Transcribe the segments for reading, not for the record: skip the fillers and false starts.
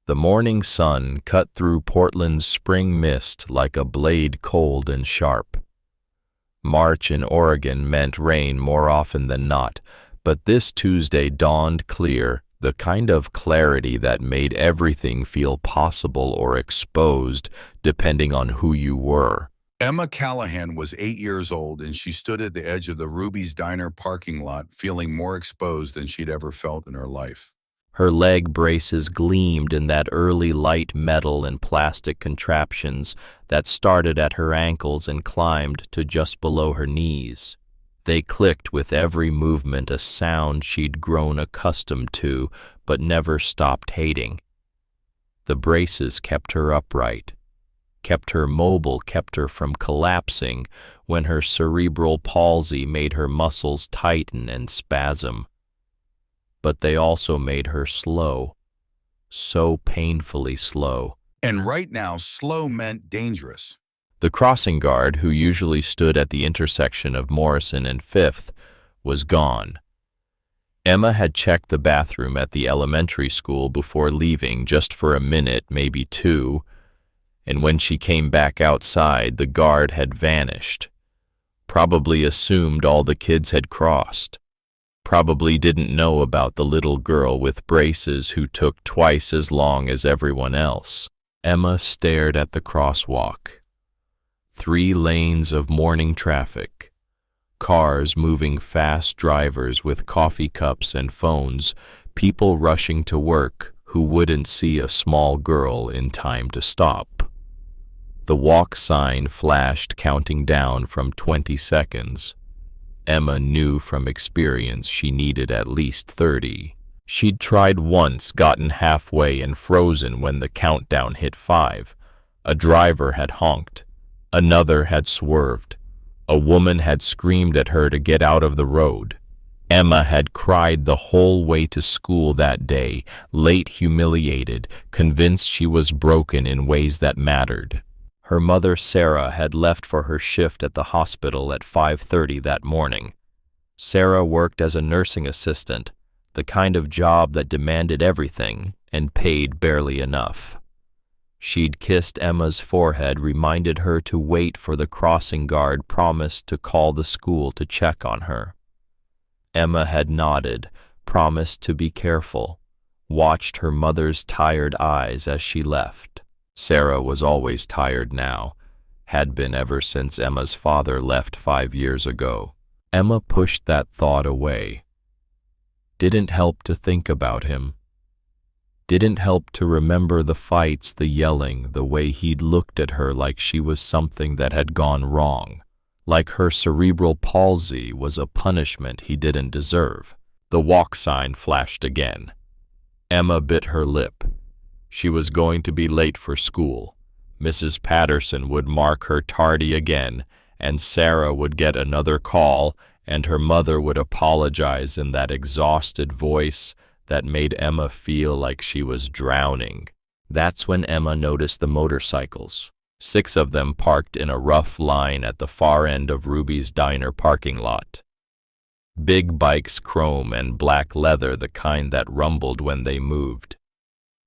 The morning sun cut through Portland's spring mist like a blade cold and sharp. March in Oregon meant rain more often than not, but this Tuesday dawned clear, the kind of clarity that made everything feel possible or exposed, depending on who you were. Emma Callahan was 8 years old, and she stood at the edge of the Ruby's Diner parking lot, feeling more exposed than she'd ever felt in her life. Her leg braces gleamed in that early light metal and plastic contraptions that started at her ankles and climbed to just below her knees. They clicked with every movement, a sound she'd grown accustomed to but never stopped hating. The braces kept her upright, kept her mobile, kept her from collapsing when her cerebral palsy made her muscles tighten and spasm. But they also made her slow, so painfully slow. And right now, slow meant dangerous. The crossing guard, who usually stood at the intersection of Morrison and 5th, was gone. Emma had checked the bathroom at the elementary school before leaving, just for a minute, maybe two, and when she came back outside, the guard had vanished. Probably assumed all the kids had crossed. Probably didn't know about the little girl with braces who took twice as long as everyone else. Emma stared at the crosswalk. 3 lanes of morning traffic. Cars moving fast, drivers with coffee cups and phones, people rushing to work who wouldn't see a small girl in time to stop. The walk sign flashed, counting down from 20 seconds. Emma knew from experience she needed at least 30. She'd tried once, gotten halfway and frozen when the countdown hit 5. A driver had honked. Another had swerved. A woman had screamed at her to get out of the road. Emma had cried the whole way to school that day, late, humiliated, convinced she was broken in ways that mattered. Her mother, Sarah, had left for her shift at the hospital at 5:30 that morning. Sarah worked as a nursing assistant, the kind of job that demanded everything and paid barely enough. She'd kissed Emma's forehead, reminded her to wait for the crossing guard, promised to call the school to check on her. Emma had nodded, promised to be careful, watched her mother's tired eyes as she left. Sarah was always tired now, had been ever since Emma's father left 5 years ago. Emma pushed that thought away. Didn't help to think about him. Didn't help to remember the fights, the yelling, the way he'd looked at her like she was something that had gone wrong, like her cerebral palsy was a punishment he didn't deserve. The walk sign flashed again. Emma bit her lip. She was going to be late for school. Mrs. Patterson would mark her tardy again, and Sarah would get another call, and her mother would apologize in that exhausted voice that made Emma feel like she was drowning. That's when Emma noticed the motorcycles. 6 of them parked in a rough line at the far end of Ruby's Diner parking lot. Big bikes, chrome and black leather, the kind that rumbled when they moved.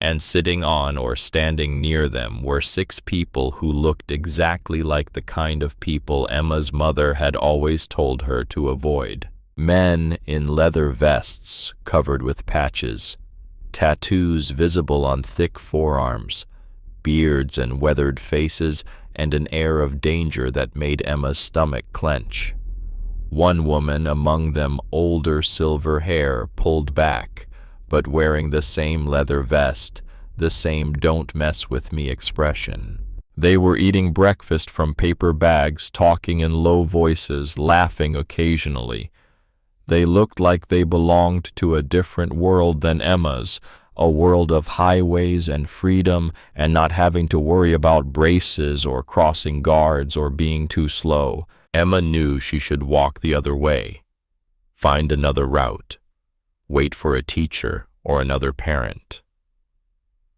And sitting on or standing near them were 6 people who looked exactly like the kind of people Emma's mother had always told her to avoid. Men in leather vests covered with patches, tattoos visible on thick forearms, beards and weathered faces, and an air of danger that made Emma's stomach clench. One woman among them, older, silver hair pulled back, but wearing the same leather vest, the same "don't mess with me" expression. They were eating breakfast from paper bags, talking in low voices, laughing occasionally. They looked like they belonged to a different world than Emma's, a world of highways and freedom and not having to worry about braces or crossing guards or being too slow. Emma knew she should walk the other way, find another route, wait for a teacher or another parent.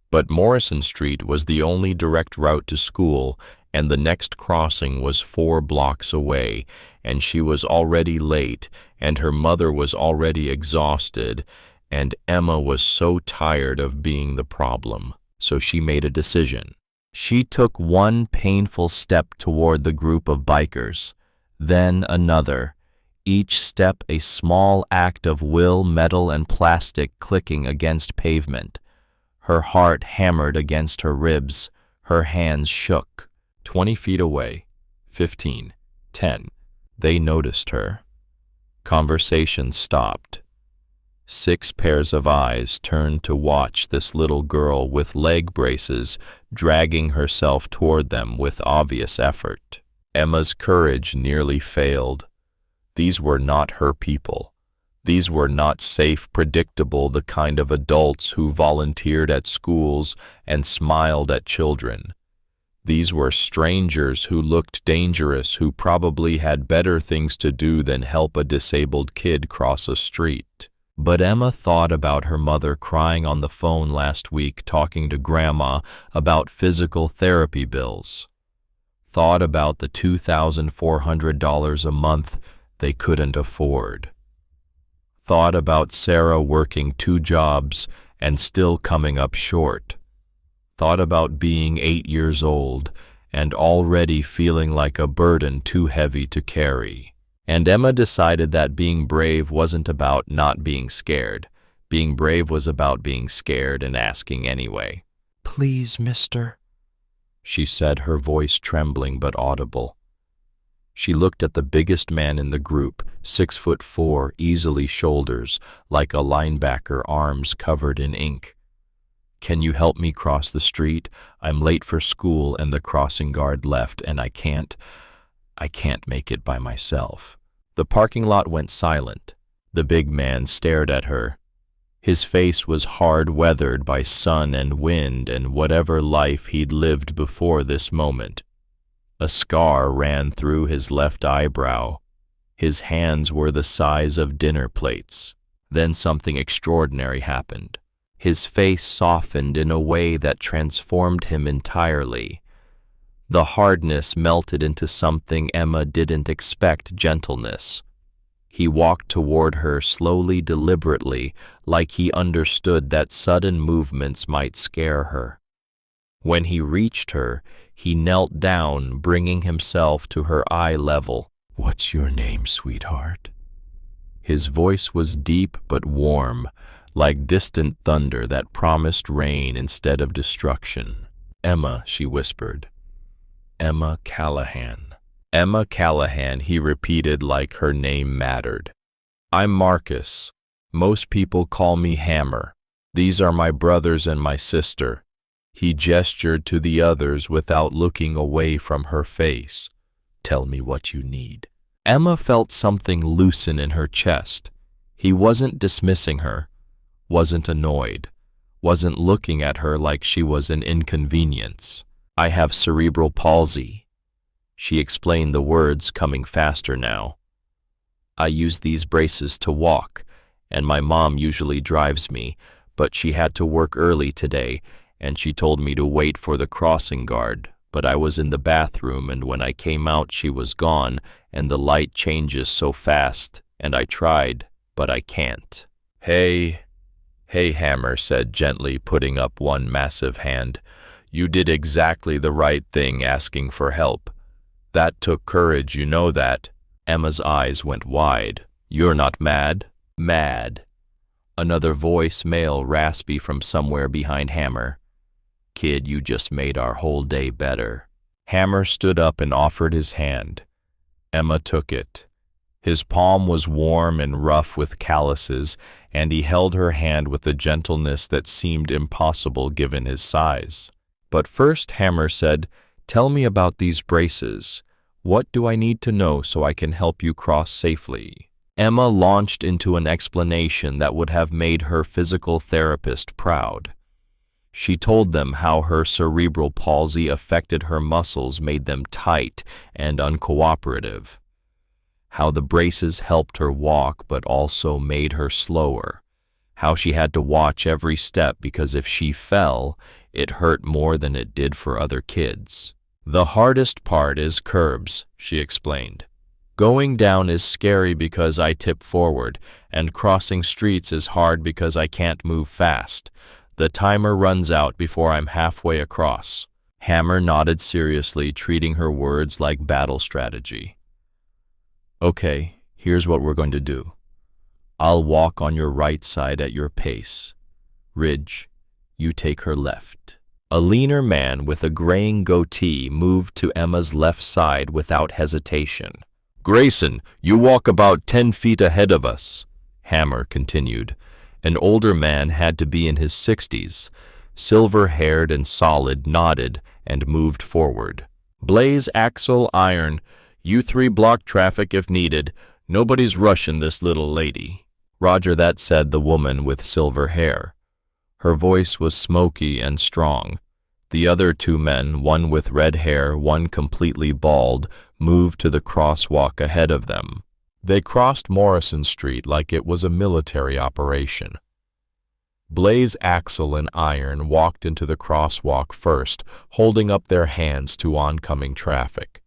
But Morrison Street was the only direct route to school, and the next crossing was 4 blocks away, and she was already late, and her mother was already exhausted, and Emma was so tired of being the problem. so she made a decision. She took one painful step toward the group of bikers, then another, each step a small act of will, metal and plastic clicking against pavement. Her heart hammered against her ribs, her hands shook. 20 feet away, 15, 10. They noticed her. Conversation stopped. 6 pairs of eyes turned to watch this little girl with leg braces dragging herself toward them with obvious effort. Emma's courage nearly failed. These were not her people. These were not safe, predictable, the kind of adults who volunteered at schools and smiled at children. These were strangers who looked dangerous, who probably had better things to do than help a disabled kid cross a street. But Emma thought about her mother crying on the phone last week, talking to Grandma about physical therapy bills. Thought about the $2,400 a month they couldn't afford. Thought about Sarah working 2 jobs and still coming up short. Thought about being 8 years old and already feeling like a burden too heavy to carry. And Emma decided that being brave wasn't about not being scared. Being brave was about being scared and asking anyway. "Please, mister," she said, her voice trembling but audible. She looked at the biggest man in the group, 6'4", easily shoulders, like a linebacker, arms covered in ink. "Can you help me cross the street? I'm late for school and the crossing guard left and I can't make it by myself." The parking lot went silent. The big man stared at her. His face was hard, weathered by sun and wind and whatever life he'd lived before this moment. A scar ran through his left eyebrow. His hands were the size of dinner plates. Then something extraordinary happened. His face softened in a way that transformed him entirely. The hardness melted into something Emma didn't expect: gentleness. He walked toward her slowly, deliberately, like he understood that sudden movements might scare her. When he reached her, he knelt down, bringing himself to her eye level. "What's your name, sweetheart?" His voice was deep but warm, like distant thunder that promised rain instead of destruction. "Emma," she whispered. "Emma Callahan." "Emma Callahan," he repeated like her name mattered. "I'm Marcus. Most people call me Hammer. These are my brothers and my sister." He gestured to the others without looking away from her face. "Tell me what you need." Emma felt something loosen in her chest. He wasn't dismissing her, wasn't annoyed, wasn't looking at her like she was an inconvenience. "I have cerebral palsy." She explained, the words coming faster now. "I use these braces to walk, and my mom usually drives me, but she had to work early today, and she told me to wait for the crossing guard, but I was in the bathroom, and when I came out she was gone, and the light changes so fast, and I tried, but I can't." Hey, Hammer said gently, putting up one massive hand. "You did exactly the right thing asking for help. That took courage, you know that." Emma's eyes went wide. "You're not mad?" "Mad." Another voice, male, raspy, from somewhere behind Hammer. "Kid, you just made our whole day better." Hammer stood up and offered his hand. Emma took it. His palm was warm and rough with calluses, and he held her hand with a gentleness that seemed impossible given his size. But first, Hammer said, "Tell me about these braces. What do I need to know so I can help you cross safely?" Emma launched into an explanation that would have made her physical therapist proud. She told them how her cerebral palsy affected her muscles, made them tight and uncooperative. How the braces helped her walk but also made her slower. How she had to watch every step because if she fell, it hurt more than it did for other kids. "The hardest part is curbs," she explained. "Going down is scary because I tip forward, and crossing streets is hard because I can't move fast. The timer runs out before I'm halfway across. Hammer nodded seriously, treating her words like battle strategy. Okay, here's what we're going to do. I'll walk on your right side at your pace. Ridge, you take her left. A leaner man with a graying goatee moved to Emma's left side without hesitation. Grayson, you walk about 10 feet ahead of us, Hammer continued. An older man had to be in his 60s, silver-haired and solid, nodded and moved forward. Blaze, Axel, Iron, you three block traffic if needed. Nobody's rushing this little lady. Roger that, said the woman with silver hair. Her voice was smoky and strong. The other two men, one with red hair, one completely bald, moved to the crosswalk ahead of them. They crossed Morrison Street like it was a military operation. Blaze, Axel, and Iron walked into the crosswalk first, holding up their hands to oncoming traffic.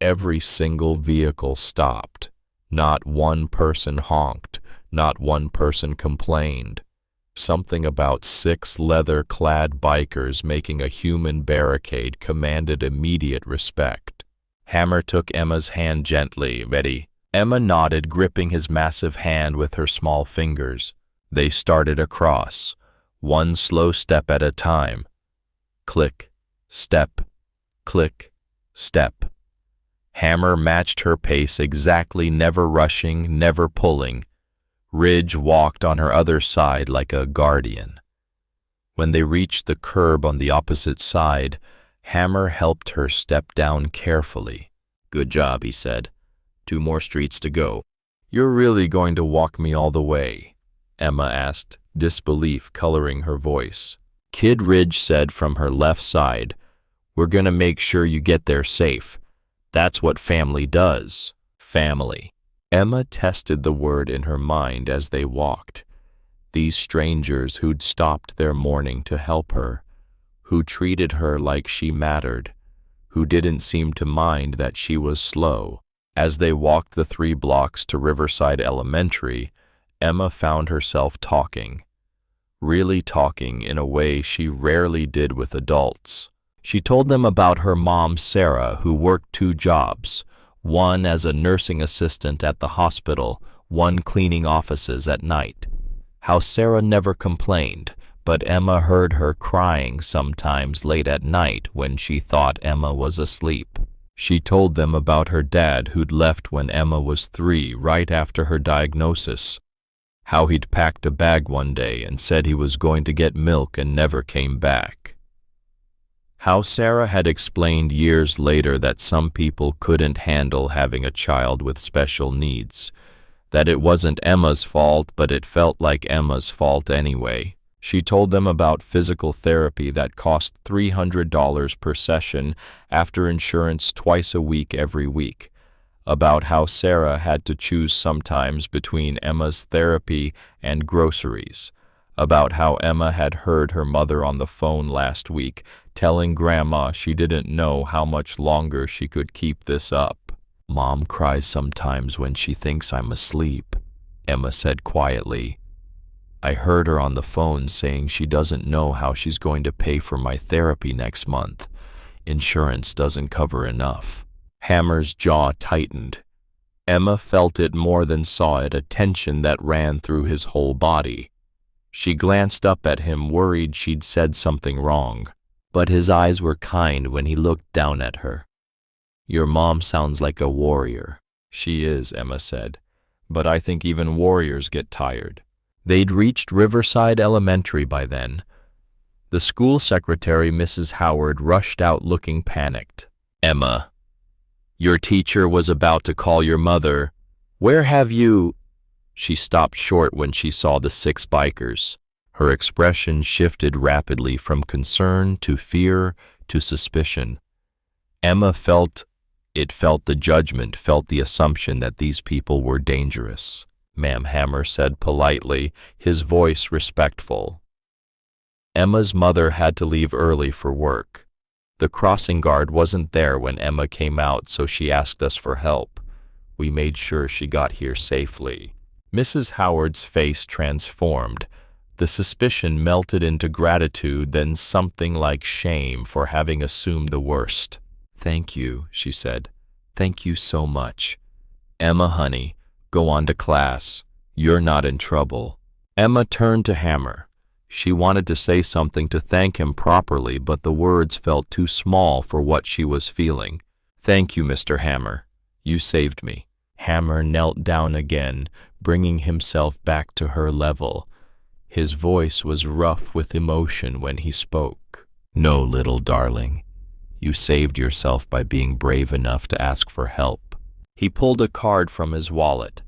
Every single vehicle stopped. Not one person honked. Not one person complained. Something about 6 leather-clad bikers making a human barricade commanded immediate respect. Hammer took Emma's hand gently. Ready? Emma nodded, gripping his massive hand with her small fingers. They started across, one slow step at a time. Click, step, click, step. Hammer matched her pace exactly, never rushing, never pulling. Ridge walked on her other side like a guardian. When they reached the curb on the opposite side, Hammer helped her step down carefully. Good job, he said. 2 more streets to go. You're really going to walk me all the way? Emma asked, disbelief coloring her voice. Kid, Ridge said from her left side. We're gonna make sure you get there safe. That's what family does. Family. Emma tested the word in her mind as they walked. These strangers who'd stopped their mourning to help her, who treated her like she mattered, who didn't seem to mind that she was slow. As they walked the 3 blocks to Riverside Elementary, Emma found herself talking. Really talking in a way she rarely did with adults. She told them about her mom, Sarah, who worked 2 jobs, one as a nursing assistant at the hospital, one cleaning offices at night. How Sarah never complained, but Emma heard her crying sometimes late at night when she thought Emma was asleep. She told them about her dad who'd left when Emma was 3, right after her diagnosis. How he'd packed a bag one day and said he was going to get milk and never came back. How Sarah had explained years later that some people couldn't handle having a child with special needs, that it wasn't Emma's fault, but it felt like Emma's fault anyway. She told them about physical therapy that cost $300 per session after insurance twice a week every week, about how Sarah had to choose sometimes between Emma's therapy and groceries, about how Emma had heard her mother on the phone last week telling Grandma she didn't know how much longer she could keep this up. Mom cries sometimes when she thinks I'm asleep, Emma said quietly. I heard her on the phone saying she doesn't know how she's going to pay for my therapy next month. Insurance doesn't cover enough. Hammer's jaw tightened. Emma felt it more than saw it, a tension that ran through his whole body. She glanced up at him, worried she'd said something wrong, but his eyes were kind when he looked down at her. Your mom sounds like a warrior. She is, Emma said, but I think even warriors get tired. They'd reached Riverside Elementary by then. The school secretary, Mrs. Howard, rushed out looking panicked. Emma, your teacher was about to call your mother. Where have you... She stopped short when she saw the 6 bikers. Her expression shifted rapidly from concern to fear to suspicion. Emma felt the judgment, felt the assumption that these people were dangerous. Ma'am, Hammer said politely, his voice respectful. Emma's mother had to leave early for work. The crossing guard wasn't there when Emma came out, so she asked us for help. We made sure she got here safely. Mrs. Howard's face transformed. The suspicion melted into gratitude, then something like shame for having assumed the worst. "Thank you," she said. "Thank you so much. Emma, honey, go on to class. You're not in trouble." Emma turned to Hammer. She wanted to say something to thank him properly, but the words felt too small for what she was feeling. "Thank you, Mr. Hammer. You saved me." Hammer knelt down again, bringing himself back to her level. His voice was rough with emotion when he spoke. "No, little darling. You saved yourself by being brave enough to ask for help." He pulled a card from his wallet.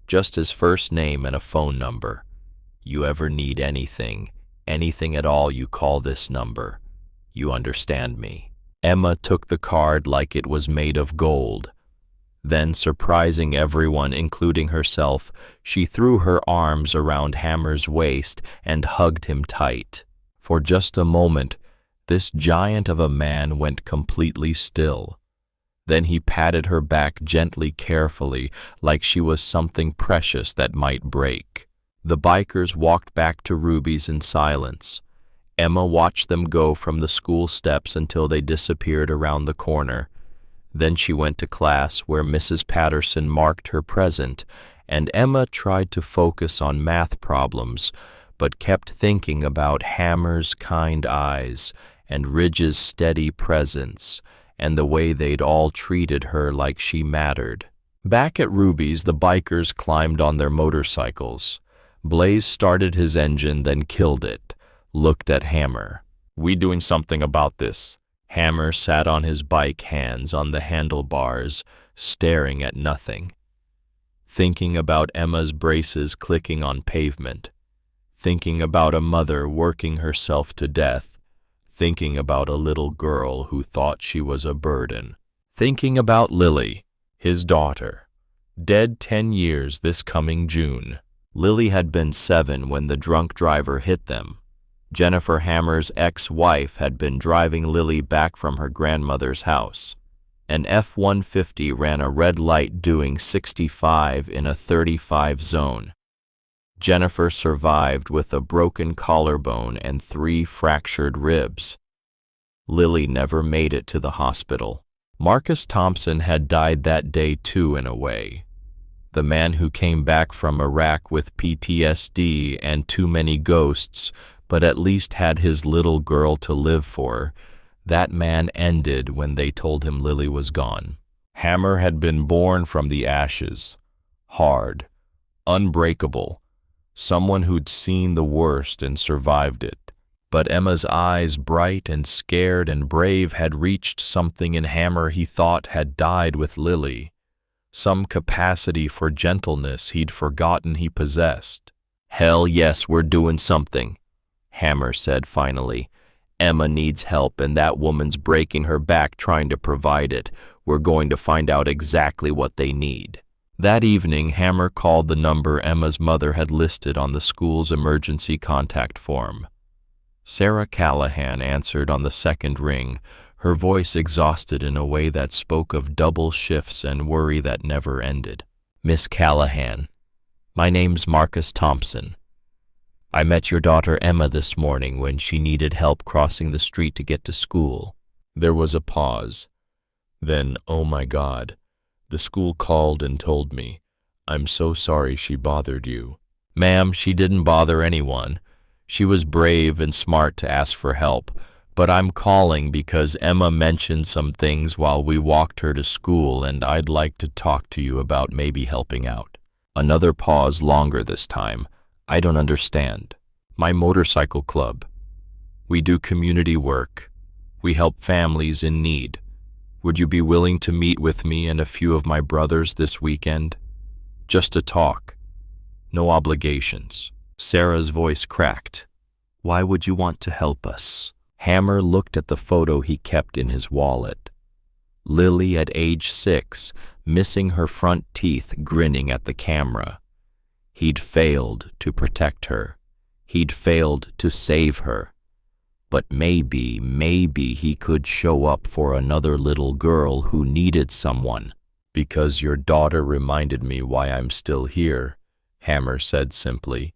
Just his first name and a phone number. "You ever need anything at all, you call this number. You understand me." Emma took the card like it was made of gold. Then, surprising everyone, including herself, she threw her arms around Hammer's waist and hugged him tight. For just a moment, this giant of a man went completely still. Then he patted her back gently, carefully, like she was something precious that might break. The bikers walked back to Ruby's in silence. Emma watched them go from the school steps until they disappeared around the corner. Then she went to class, where Mrs. Patterson marked her present, and Emma tried to focus on math problems, but kept thinking about Hammer's kind eyes and Ridge's steady presence, and the way they'd all treated her like she mattered. Back at Ruby's, the bikers climbed on their motorcycles. Blaze started his engine, then killed it, looked at Hammer. "We doing something about this?" Hammer sat on his bike, hands on the handlebars, staring at nothing. Thinking about Emma's braces clicking on pavement. Thinking about a mother working herself to death. Thinking about a little girl who thought she was a burden. Thinking about Lily, his daughter, dead 10 years this coming June. Lily had been 7 when the drunk driver hit them. Jennifer Hammer's ex-wife had been driving Lily back from her grandmother's house. An F-150 ran a red light doing 65 in a 35 zone. Jennifer survived with a broken collarbone and 3 fractured ribs. Lily never made it to the hospital. Marcus Thompson had died that day too, in a way. The man who came back from Iraq with PTSD and too many ghosts, but at least had his little girl to live for. That man ended when they told him Lily was gone. Hammer had been born from the ashes. Hard, unbreakable, someone who'd seen the worst and survived it. But Emma's eyes, bright and scared and brave, had reached something in Hammer he thought had died with Lily. Some capacity for gentleness he'd forgotten he possessed. "Hell yes, we're doing something," Hammer said finally. "Emma needs help, and that woman's breaking her back trying to provide it. We're going to find out exactly what they need." That evening, Hammer called the number Emma's mother had listed on the school's emergency contact form. Sarah Callahan answered on the second ring, her voice exhausted in a way that spoke of double shifts and worry that never ended. "Miss Callahan, my name's Marcus Thompson. I met your daughter Emma this morning when she needed help crossing the street to get to school." There was a pause. Then, "Oh my God, the school called and told me. I'm so sorry she bothered you." "Ma'am, she didn't bother anyone. She was brave and smart to ask for help, but I'm calling because Emma mentioned some things while we walked her to school, and I'd like to talk to you about maybe helping out." Another pause, longer this time. "I don't understand." "My motorcycle club. We do community work. We help families in need. Would you be willing to meet with me and a few of my brothers this weekend? Just to talk. No obligations." Sarah's voice cracked. "Why would you want to help us?" Hammer looked at the photo he kept in his wallet. Lily at age 6, missing her front teeth, grinning at the camera. He'd failed to protect her. He'd failed to save her. But maybe he could show up for another little girl who needed someone. "Because your daughter reminded me why I'm still here," Hammer said simply.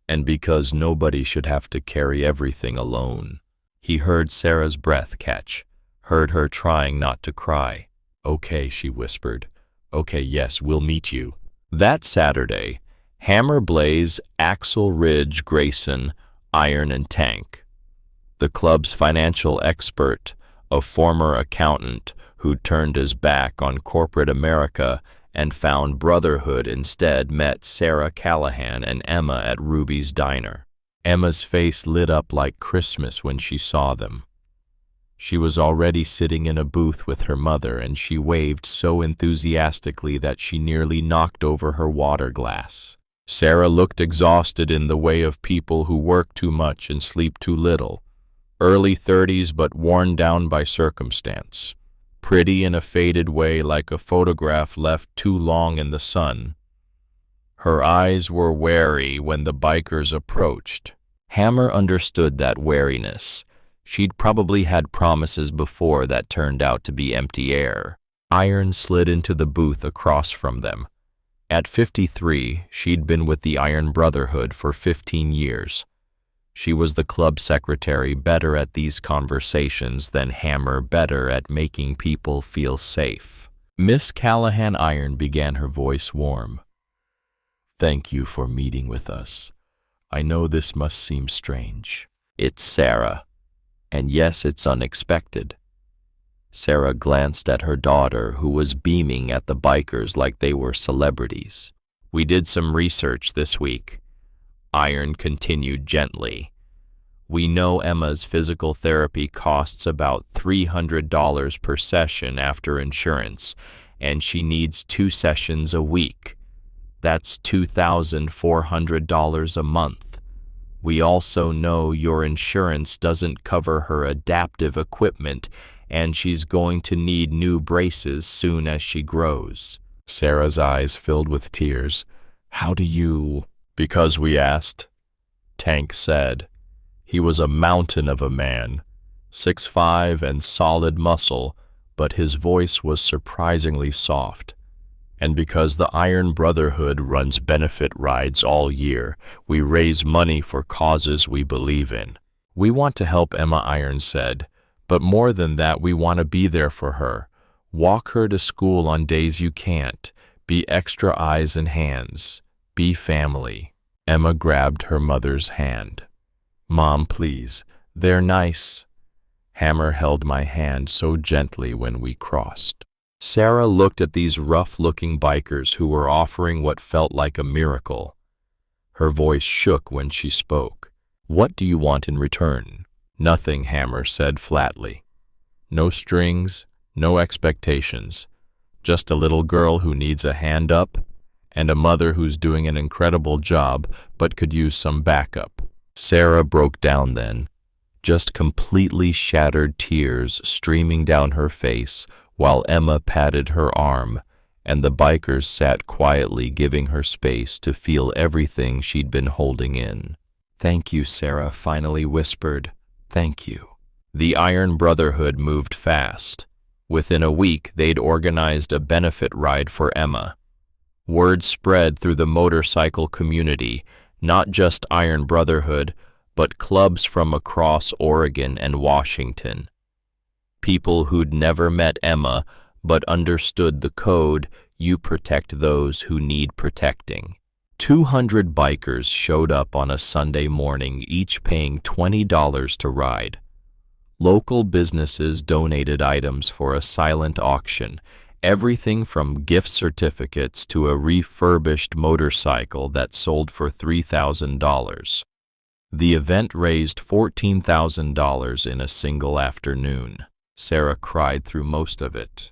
and because nobody should have to carry everything alone. He heard Sarah's breath catch, heard her trying not to cry. "Okay," she whispered. "Okay, yes, we'll meet you." That Saturday, Hammer Blaze, Axel Ridge Grayson, Iron and Tank. The club's financial expert, a former accountant who turned his back on corporate America and found brotherhood instead, met Sarah Callahan and Emma at Ruby's diner. Emma's face lit up like Christmas when she saw them. She was already sitting in a booth with her mother, and she waved so enthusiastically that she nearly knocked over her water glass. Sarah looked exhausted in the way of people who work too much and sleep too little. Early 30s but worn down by circumstance. Pretty in a faded way, like a photograph left too long in the sun. Her eyes were wary when the bikers approached. Hammer understood that wariness. She'd probably had promises before that turned out to be empty air. Iron slid into the booth across from them. At 53, she'd been with the Iron Brotherhood for 15 years. She was the club secretary, better at these conversations than Hammer, better at making people feel safe. Miss Callahan Iron began, her voice warm. "Thank you for meeting with us. I know this must seem strange." "It's Sarah. And yes, it's unexpected." Sarah glanced at her daughter, who was beaming at the bikers like they were celebrities. "We did some research this week," Iron continued gently. "We know Emma's physical therapy costs about $300 per session after insurance, and she needs 2 sessions a week. That's $2,400 a month. We also know your insurance doesn't cover her adaptive equipment, and she's going to need new braces soon as she grows." Sarah's eyes filled with tears. "How do you—" "Because we asked," Tank said. He was a mountain of a man, 6'5" and solid muscle, but his voice was surprisingly soft. "And because the Iron Brotherhood runs benefit rides all year, we raise money for causes we believe in." "We want to help," Emma Iron said, "but more than that, we want to be there for her. Walk her to school on days you can't. Be extra eyes and hands. Be family." Emma grabbed her mother's hand. "Mom, please. They're nice." Hammer held my hand so gently when we crossed. Sarah looked at these rough-looking bikers who were offering what felt like a miracle. Her voice shook when she spoke. "What do you want in return?" "Nothing," Hammer said flatly. "No strings, no expectations. Just a little girl who needs a hand up, and a mother who's doing an incredible job but could use some backup." Sarah broke down then, just completely shattered, tears streaming down her face, while Emma patted her arm, and the bikers sat quietly, giving her space to feel everything she'd been holding in. "Thank you," Sarah finally whispered. "Thank you." The Iron Brotherhood moved fast. Within a week, they'd organized a benefit ride for Emma. Word spread through the motorcycle community, not just Iron Brotherhood, but clubs from across Oregon and Washington. People who'd never met Emma but understood the code, you protect those who need protecting. 200 bikers showed up on a Sunday morning, each paying $20 to ride. Local businesses donated items for a silent auction, everything from gift certificates to a refurbished motorcycle that sold for $3,000. The event raised $14,000 in a single afternoon. Sarah cried through most of it.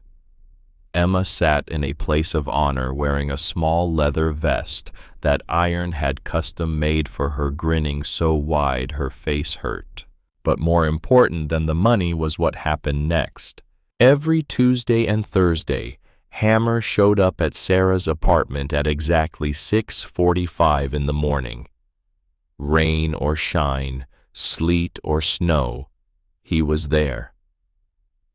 Emma sat in a place of honor wearing a small leather vest that Iron had custom made for her, grinning so wide her face hurt. But more important than the money was what happened next. Every Tuesday and Thursday, Hammer showed up at Sarah's apartment at exactly 6:45 in the morning. Rain or shine, sleet or snow, he was there.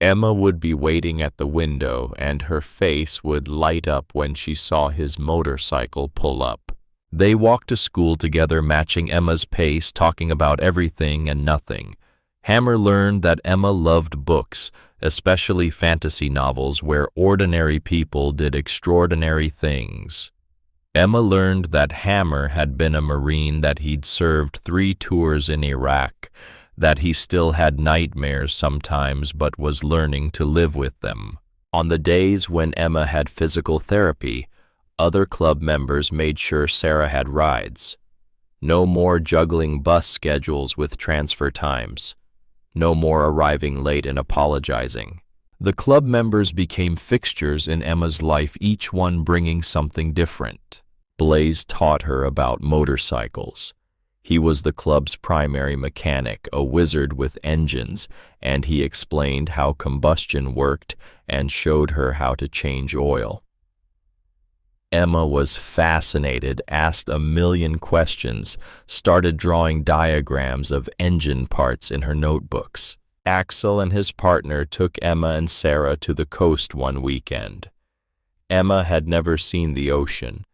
Emma would be waiting at the window, and her face would light up when she saw his motorcycle pull up. They walked to school together, matching Emma's pace, talking about everything and nothing. Hammer learned that Emma loved books, especially fantasy novels where ordinary people did extraordinary things. Emma learned that Hammer had been a Marine, that he'd served 3 tours in Iraq, that he still had nightmares sometimes but was learning to live with them. On the days when Emma had physical therapy, other club members made sure Sarah had rides. No more juggling bus schedules with transfer times. No more arriving late and apologizing. The club members became fixtures in Emma's life, each one bringing something different. Blaze taught her about motorcycles. He was the club's primary mechanic, a wizard with engines, and he explained how combustion worked and showed her how to change oil. Emma was fascinated, asked a million questions, started drawing diagrams of engine parts in her notebooks. Axel and his partner took Emma and Sarah to the coast one weekend. Emma had never seen the ocean.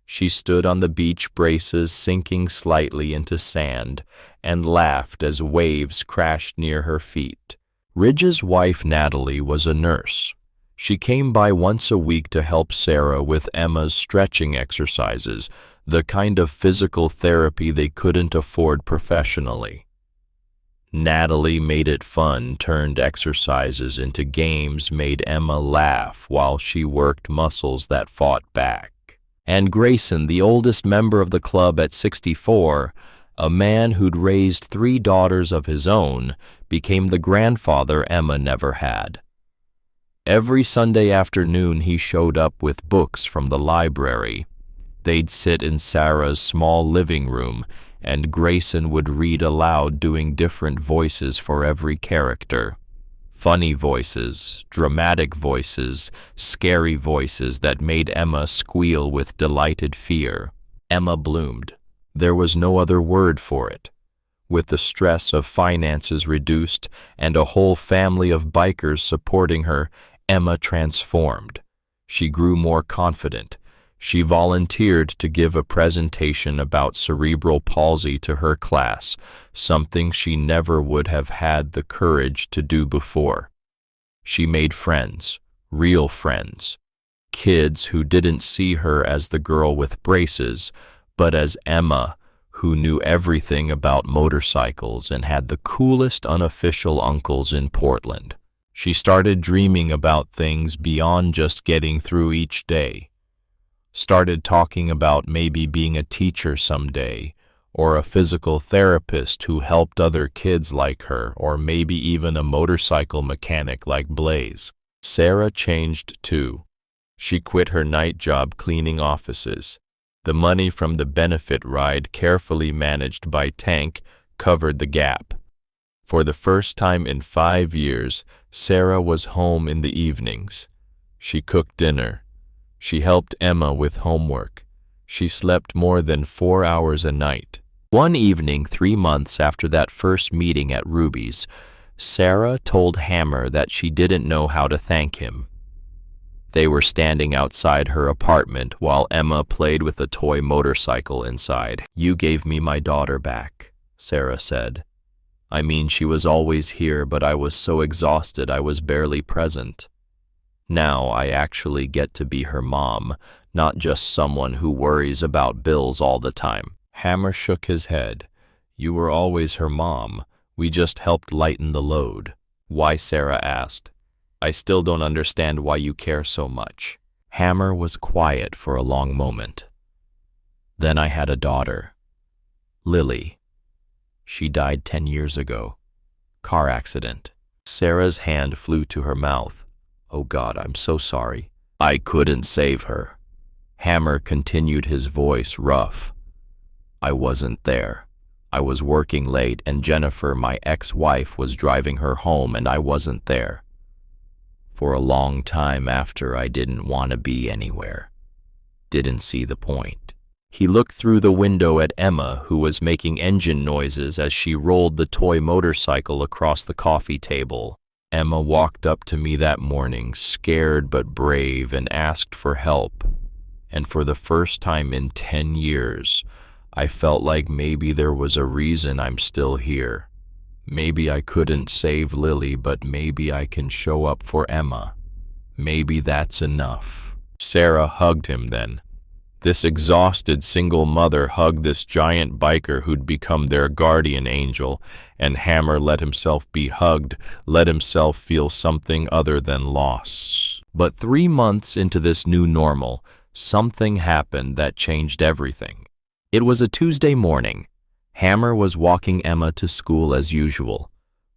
She stood on the beach, braces sinking slightly into sand, and laughed as waves crashed near her feet. Ridge's wife, Natalie, was a nurse. She came by once a week to help Sarah with Emma's stretching exercises, the kind of physical therapy they couldn't afford professionally. Natalie made it fun, turned exercises into games, made Emma laugh while she worked muscles that fought back. And Grayson, the oldest member of the club at 64, a man who'd raised 3 daughters of his own, became the grandfather Emma never had. Every Sunday afternoon he showed up with books from the library. They'd sit in Sarah's small living room, and Grayson would read aloud, doing different voices for every character. Funny voices, dramatic voices, scary voices that made Emma squeal with delighted fear. Emma bloomed. There was no other word for it. With the stress of finances reduced and a whole family of bikers supporting her, Emma transformed. She grew more confident. She volunteered to give a presentation about cerebral palsy to her class, something she never would have had the courage to do before. She made friends, real friends, kids who didn't see her as the girl with braces, but as Emma, who knew everything about motorcycles and had the coolest unofficial uncles in Portland. She started dreaming about things beyond just getting through each day. Started talking about maybe being a teacher someday, or a physical therapist who helped other kids like her, or maybe even a motorcycle mechanic like Blaze. Sarah changed too. She quit her night job cleaning offices. The money from the benefit ride, carefully managed by Tank, covered the gap. For the first time in 5 years, Sarah was home in the evenings. She cooked dinner. She helped Emma with homework. She slept more than 4 hours a night. One evening, 3 months after that first meeting at Ruby's, Sarah told Hammer that she didn't know how to thank him. They were standing outside her apartment while Emma played with a toy motorcycle inside. "You gave me my daughter back," Sarah said. "I mean, she was always here, but I was so exhausted I was barely present. Now I actually get to be her mom, not just someone who worries about bills all the time." Hammer shook his head. "You were always her mom. We just helped lighten the load." "Why?" Sarah asked. "I still don't understand why you care so much." Hammer was quiet for a long moment. "Then I had a daughter, Lily. She died 10 years ago. Car accident." Sarah's hand flew to her mouth. "Oh God, I'm so sorry." "I couldn't save her." Hammer continued, his voice rough. "I wasn't there. I was working late, and Jennifer, my ex-wife, was driving her home, and I wasn't there. For a long time after, I didn't want to be anywhere. Didn't see the point." He looked through the window at Emma, who was making engine noises as she rolled the toy motorcycle across the coffee table. "Emma walked up to me that morning, scared but brave, and asked for help. and for the first time in 10 years, I felt like maybe there was a reason I'm still here. Maybe I couldn't save Lily, but maybe I can show up for Emma. Maybe that's enough. Sarah hugged him then. This exhausted single mother hugged this giant biker who'd become their guardian angel, and Hammer let himself be hugged, let himself feel something other than loss. But 3 months into this new normal, something happened that changed everything. It was a Tuesday morning. Hammer was walking Emma to school as usual.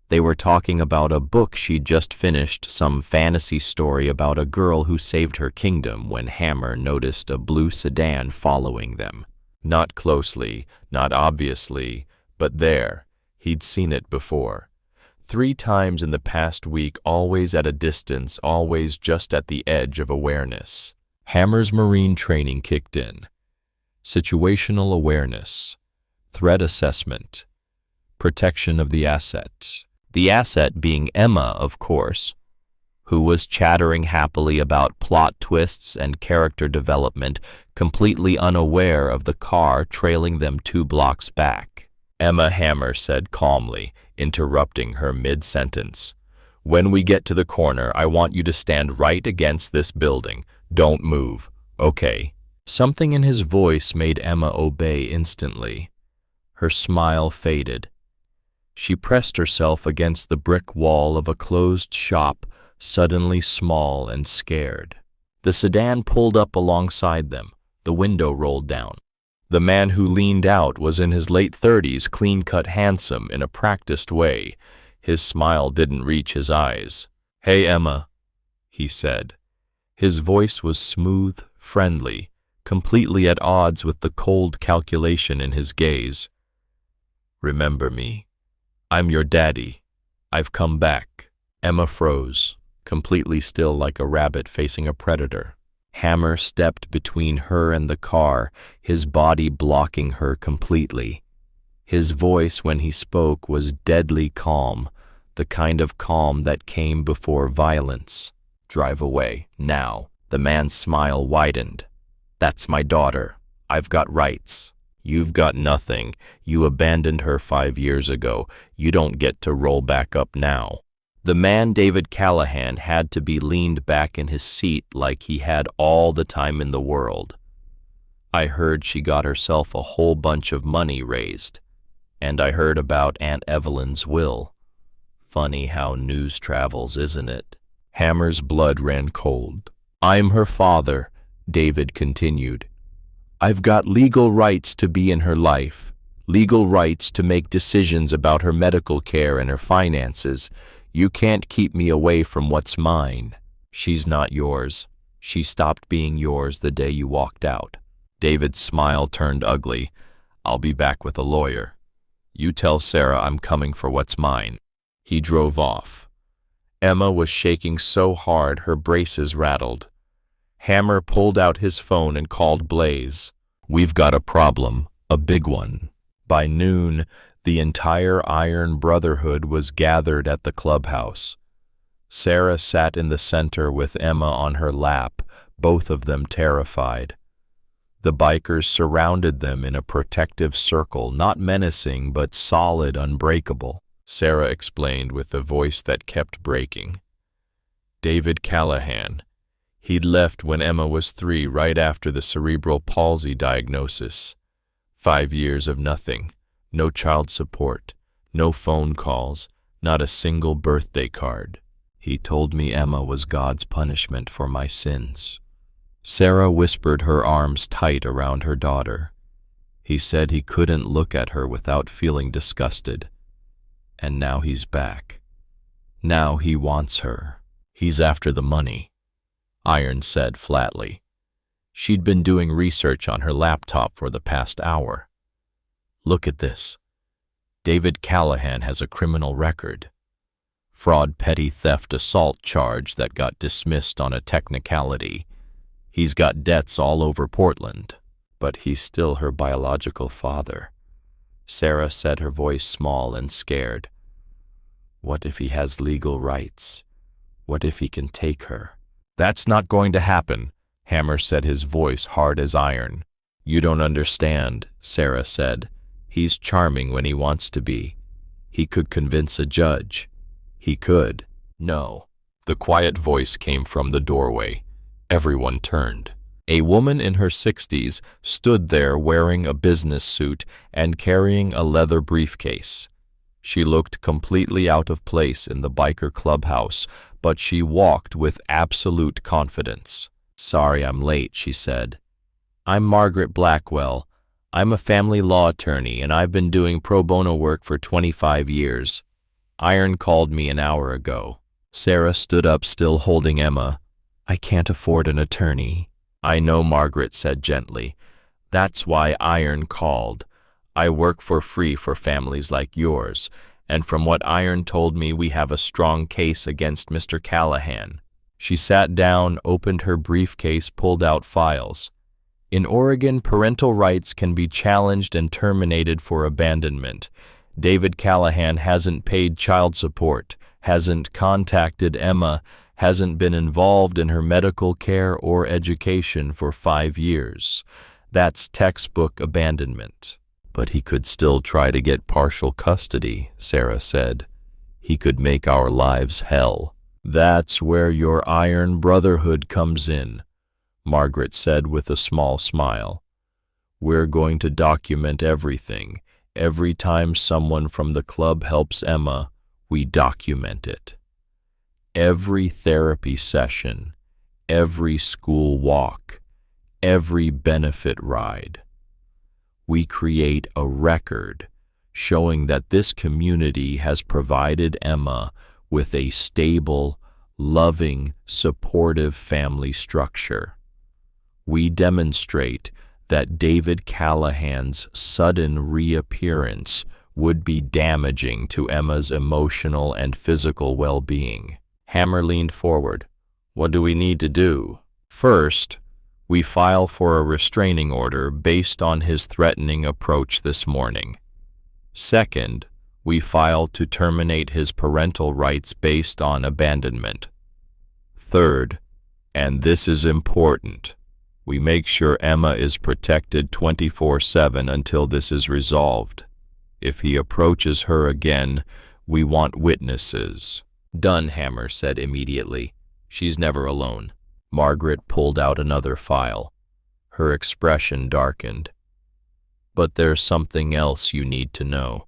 They were talking about a book she'd just finished, some fantasy story about a girl who saved her kingdom, when Hammer noticed a blue sedan following them. Not closely, not obviously, but there. He'd seen it before. 3 times in the past week, always at a distance, always just at the edge of awareness. Hammer's marine training kicked in. Situational awareness, threat assessment, protection of the asset. The asset being Emma, of course, who was chattering happily about plot twists and character development, completely unaware of the car trailing them 2 blocks back. Emma, Hammer said calmly, interrupting her mid-sentence. When we get to the corner, I want you to stand right against this building. Don't move, okay? Something in his voice made Emma obey instantly. Her smile faded. She pressed herself against the brick wall of a closed shop, suddenly small and scared. The sedan pulled up alongside them. The window rolled down. The man who leaned out was in his late 30s, clean-cut, handsome in a practiced way. His smile didn't reach his eyes. "Hey, Emma," he said. His voice was smooth, friendly, completely at odds with the cold calculation in his gaze. "Remember me? I'm your daddy. I've come back." Emma froze, completely still like a rabbit facing a predator. Hammer stepped between her and the car, his body blocking her completely. His voice, when he spoke, was deadly calm, the kind of calm that came before violence. "Drive away, now." The man's smile widened. "That's my daughter. I've got rights. You've got nothing. You abandoned her 5 years ago. You don't get to roll back up now." The man, David Callahan, had to be leaned back in his seat like he had all the time in the world. "I heard she got herself a whole bunch of money raised. And I heard about Aunt Evelyn's will. Funny how news travels, isn't it?" Hammer's blood ran cold. "I'm her father," David continued. "I've got legal rights to be in her life, legal rights to make decisions about her medical care and her finances. You can't keep me away from what's mine." "She's not yours. She stopped being yours the day you walked out." David's smile turned ugly. "I'll be back with a lawyer. You tell Sarah I'm coming for what's mine." He drove off. Emma was shaking so hard her braces rattled. Hammer pulled out his phone and called Blaze. "We've got a problem, a big one." By noon, the entire Iron Brotherhood was gathered at the clubhouse. Sarah sat in the center with Emma on her lap, both of them terrified. The bikers surrounded them in a protective circle, not menacing but solid, unbreakable. Sarah explained with a voice that kept breaking. "David Callahan. He'd left when Emma was 3, right after the cerebral palsy diagnosis. 5 years of nothing. No child support, no phone calls, not a single birthday card. He told me Emma was God's punishment for my sins." Sarah whispered, her arms tight around her daughter. "He said he couldn't look at her without feeling disgusted. And now he's back. Now he wants her. He's after the money," Iron said flatly. She'd been doing research on her laptop for the past hour. "Look at this. David Callahan has a criminal record. Fraud, petty theft, assault charge that got dismissed on a technicality. He's got debts all over Portland, but he's still her biological father." Sarah said, her voice small and scared. "What if he has legal rights? What if he can take her?" "That's not going to happen," Hammer said, his voice hard as iron. You don't understand, Sarah said. He's charming when he wants to be. He could convince a judge. He could. No. The quiet voice came from the doorway. Everyone turned. A woman in her 60s stood there wearing a business suit and carrying a leather briefcase. She looked completely out of place in the biker clubhouse, but she walked with absolute confidence. Sorry I'm late, she said. I'm Margaret Blackwell. I'm a family law attorney, and I've been doing pro bono work for 25 years. Iron called me an hour ago. Sarah stood up, still holding Emma. I can't afford an attorney. I know, Margaret said gently. That's why Iron called. I work for free for families like yours, and from what Iron told me, we have a strong case against Mr. Callahan. She sat down, opened her briefcase, pulled out files. In Oregon, parental rights can be challenged and terminated for abandonment. David Callahan hasn't paid child support, hasn't contacted Emma, hasn't been involved in her medical care or education for 5 years. That's textbook abandonment. But he could still try to get partial custody, Sarah said. He could make our lives hell. That's where your iron brotherhood comes in, Margaret said with a small smile. We're going to document everything. Every time someone from the club helps Emma, we document it. Every therapy session, every school walk, every benefit ride. We create a record showing that this community has provided Emma with a stable, loving, supportive family structure. We demonstrate that David Callahan's sudden reappearance would be damaging to Emma's emotional and physical well-being. Hammer leaned forward. What do we need to do? First, we file for a restraining order based on his threatening approach this morning. Second, we file to terminate his parental rights based on abandonment. Third, and this is important, we make sure Emma is protected 24/7 until this is resolved. If he approaches her again, we want witnesses. Done, Hammer said immediately. She's never alone. Margaret pulled out another file. Her expression darkened. But there's something else you need to know.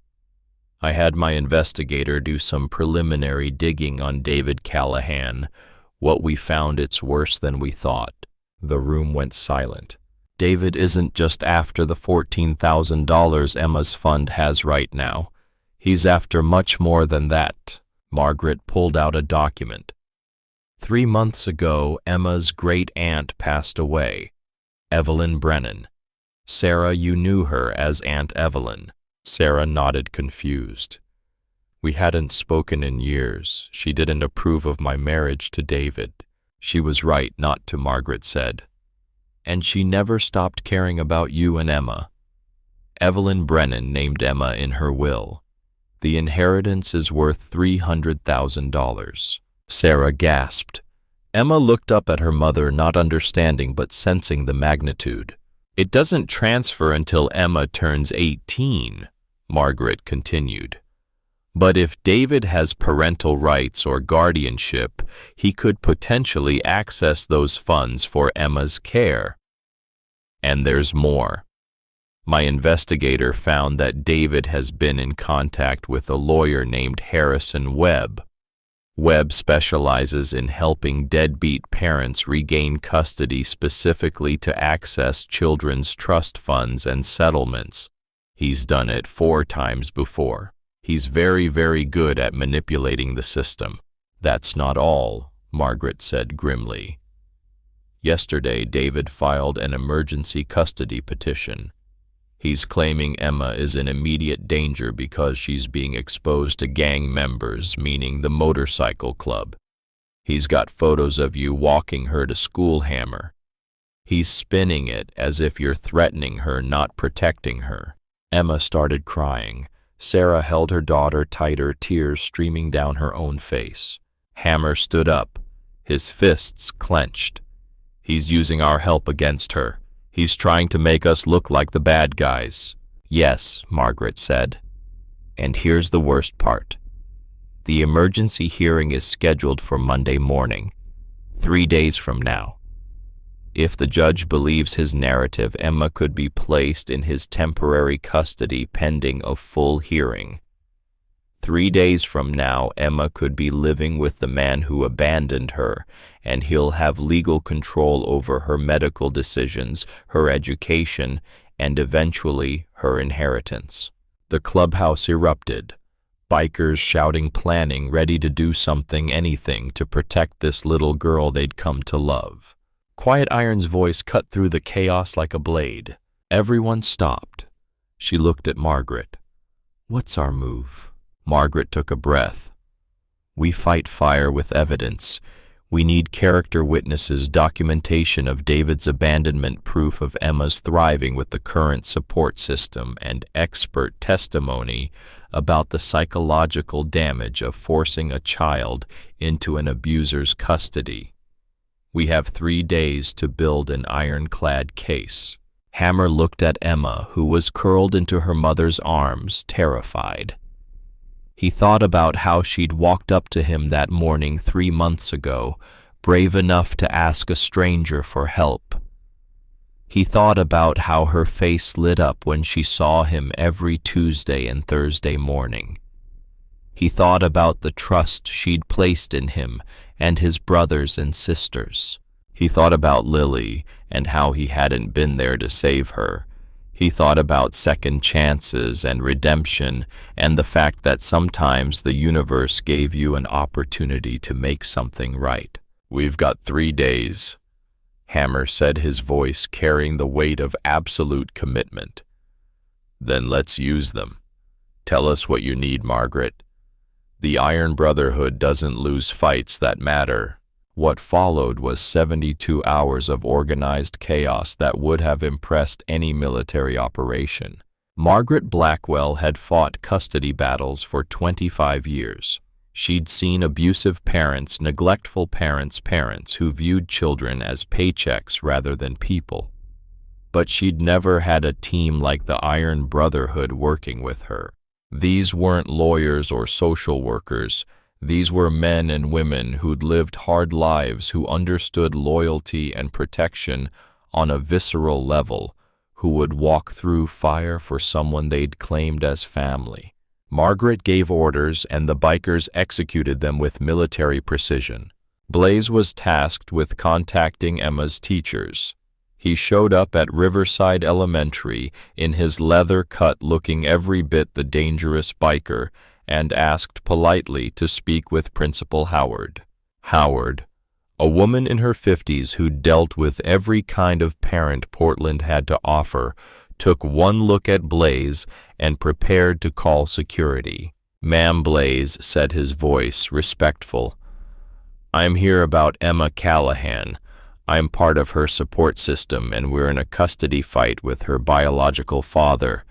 I had my investigator do some preliminary digging on David Callahan. What we found, it's worse than we thought. The room went silent. David isn't just after the $14,000 Emma's fund has right now. He's after much more than that. Margaret pulled out a document. 3 months ago, Emma's great-aunt passed away, Evelyn Brennan. Sarah, you knew her as Aunt Evelyn. Sarah nodded, confused. We hadn't spoken in years. She didn't approve of my marriage to David. She was right not to, Margaret said. And she never stopped caring about you and Emma. Evelyn Brennan named Emma in her will. The inheritance is worth $300,000. Sarah gasped. Emma looked up at her mother, not understanding but sensing the magnitude. It doesn't transfer until Emma turns 18, Margaret continued. But if David has parental rights or guardianship, he could potentially access those funds for Emma's care. And there's more. My investigator found that David has been in contact with a lawyer named Harrison Webb. Webb specializes in helping deadbeat parents regain custody specifically to access children's trust funds and settlements. He's done it 4 times before. He's very, very good at manipulating the system. That's not all, Margaret said grimly. Yesterday, David filed an emergency custody petition. He's claiming Emma is in immediate danger because she's being exposed to gang members, meaning the motorcycle club. He's got photos of you walking her to school, Hammer. He's spinning it as if you're threatening her, not protecting her. Emma started crying. Sarah held her daughter tighter, tears streaming down her own face. Hammer stood up, his fists clenched. He's using our help against her. He's trying to make us look like the bad guys. Yes, Margaret said. And here's the worst part. The emergency hearing is scheduled for Monday morning, 3 days from now. If the judge believes his narrative, Emma could be placed in his temporary custody pending a full hearing. 3 days from now, Emma could be living with the man who abandoned her, and he'll have legal control over her medical decisions, her education, and eventually her inheritance. The clubhouse erupted. Bikers shouting, planning, ready to do something, anything to protect this little girl they'd come to love. Quiet Iron's voice cut through the chaos like a blade. Everyone stopped. She looked at Margaret. What's our move? Margaret took a breath. We fight fire with evidence. We need character witnesses, documentation of David's abandonment, proof of Emma's thriving with the current support system, and expert testimony about the psychological damage of forcing a child into an abuser's custody. We have 3 days to build an ironclad case. Hammer looked at Emma, who was curled into her mother's arms, terrified. He thought about how she'd walked up to him that morning 3 months ago, brave enough to ask a stranger for help. He thought about how her face lit up when she saw him every Tuesday and Thursday morning. He thought about the trust she'd placed in him and his brothers and sisters. He thought about Lily and how he hadn't been there to save her. He thought about second chances and redemption and the fact that sometimes the universe gave you an opportunity to make something right. We've got 3 days, Hammer said, his voice carrying the weight of absolute commitment. Then let's use them. Tell us what you need, Margaret. The Iron Brotherhood doesn't lose fights that matter. What followed was 72 hours of organized chaos that would have impressed any military operation. Margaret Blackwell had fought custody battles for 25 years. She'd seen abusive parents, neglectful parents who viewed children as paychecks rather than people. But she'd never had a team like the Iron Brotherhood working with her. These weren't lawyers or social workers. These were men and women who'd lived hard lives, who understood loyalty and protection on a visceral level, who would walk through fire for someone they'd claimed as family. Margaret gave orders, and the bikers executed them with military precision. Blaze was tasked with contacting Emma's teachers. He showed up at Riverside Elementary in his leather cut, looking every bit the dangerous biker, and asked politely to speak with Principal Howard. Howard, a woman in her 50s who'd dealt with every kind of parent Portland had to offer, took one look at Blaze and prepared to call security. "Ma'am Blaze," said his voice, respectful. "I'm here about Emma Callahan. I'm part of her support system, and we're in a custody fight with her biological father.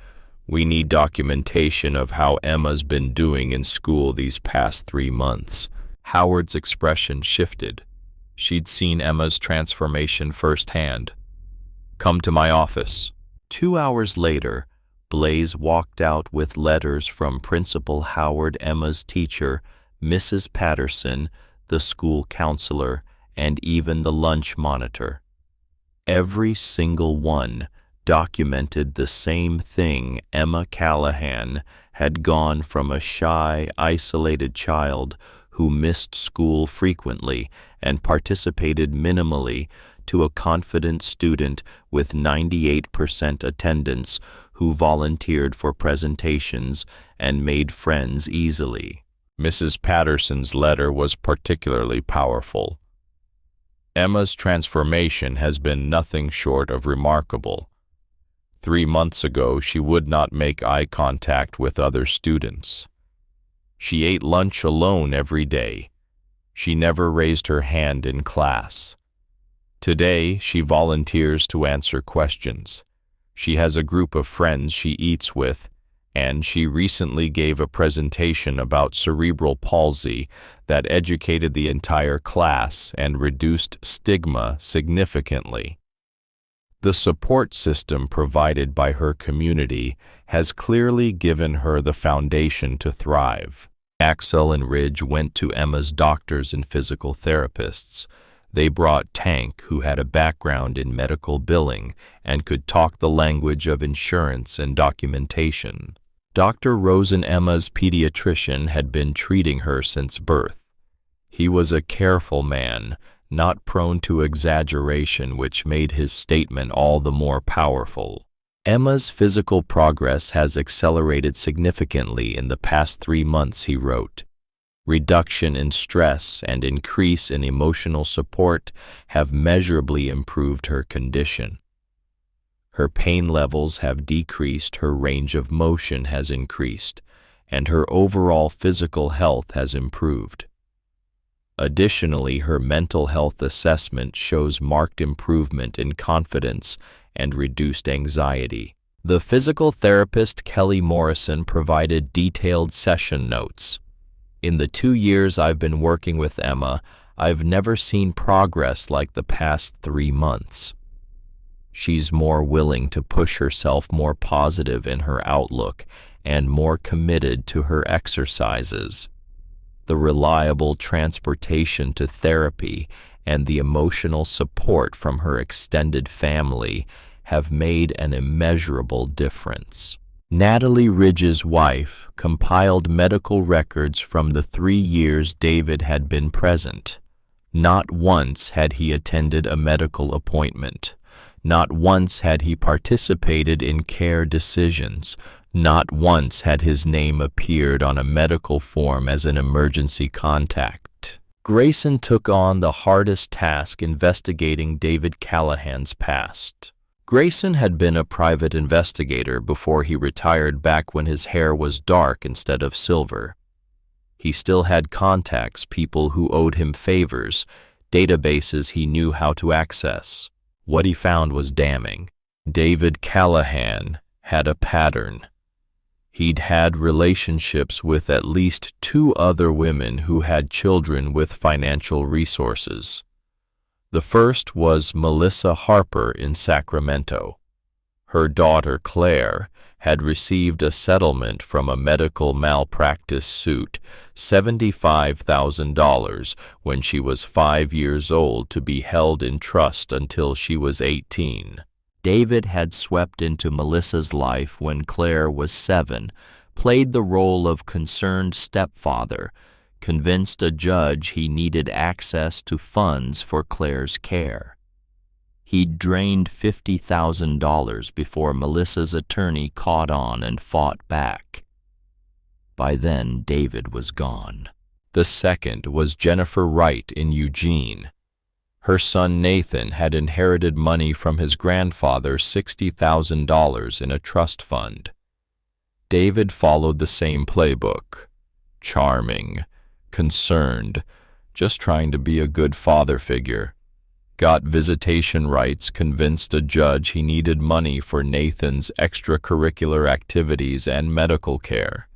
We need documentation of how Emma's been doing in school these past 3 months." Howard's expression shifted. She'd seen Emma's transformation firsthand. "Come to my office." 2 hours later, Blaze walked out with letters from Principal Howard, Emma's teacher, Mrs. Patterson, the school counselor, and even the lunch monitor. Every single one documented the same thing. Emma Callahan had gone from a shy, isolated child who missed school frequently and participated minimally to a confident student with 98% attendance who volunteered for presentations and made friends easily. Mrs. Patterson's letter was particularly powerful. "Emma's transformation has been nothing short of remarkable. 3 months ago, she would not make eye contact with other students. She ate lunch alone every day. She never raised her hand in class. Today, she volunteers to answer questions. She has a group of friends she eats with, And she recently gave a presentation about cerebral palsy that educated the entire class and reduced stigma significantly. The support system provided by her community has clearly given her the foundation to thrive. Axel and Ridge went to Emma's doctors and physical therapists. They brought Tank, who had a background in medical billing and could talk the language of insurance and documentation. Dr. Rosen, Emma's pediatrician, had been treating her since birth. He was a careful man, not prone to exaggeration, which made his statement all the more powerful. Emma's physical progress has accelerated significantly in the past 3 months, he wrote. Reduction in stress and increase in emotional support have measurably improved her condition. Her pain levels have decreased, her range of motion has increased, and her overall physical health has improved. Additionally, her mental health assessment shows marked improvement in confidence and reduced anxiety. The physical therapist Kelly Morrison provided detailed session notes. In the 2 years I've been working with Emma, I've never seen progress like the past 3 months. She's more willing to push herself, more positive in her outlook, and more committed to her exercises. The reliable transportation to therapy and the emotional support from her extended family have made an immeasurable difference. Natalie Ridge's wife compiled medical records from the 3 years David had been present. Not once had he attended a medical appointment. Not once had he participated in care decisions. Not once had his name appeared on a medical form as an emergency contact. Grayson took on the hardest task, investigating David Callahan's past. Grayson had been a private investigator before he retired, back when his hair was dark instead of silver. He still had contacts, people who owed him favors, databases he knew how to access. What he found was damning. David Callahan had a pattern. He'd had relationships with at least 2 other women who had children with financial resources. The first was Melissa Harper in Sacramento. Her daughter, Claire, had received a settlement from a medical malpractice suit, $75,000, when she was 5 years old, to be held in trust until she was 18. David had swept into Melissa's life when Claire was 7, played the role of concerned stepfather, convinced a judge he needed access to funds for Claire's care. He'd drained $50,000 before Melissa's attorney caught on and fought back. By then, David was gone. The second was Jennifer Wright in Eugene. Her son Nathan had inherited money from his grandfather, $60,000 in a trust fund. David followed the same playbook. Charming, concerned, just trying to be a good father figure. Got visitation rights, convinced a judge he needed money for Nathan's extracurricular activities and medical care.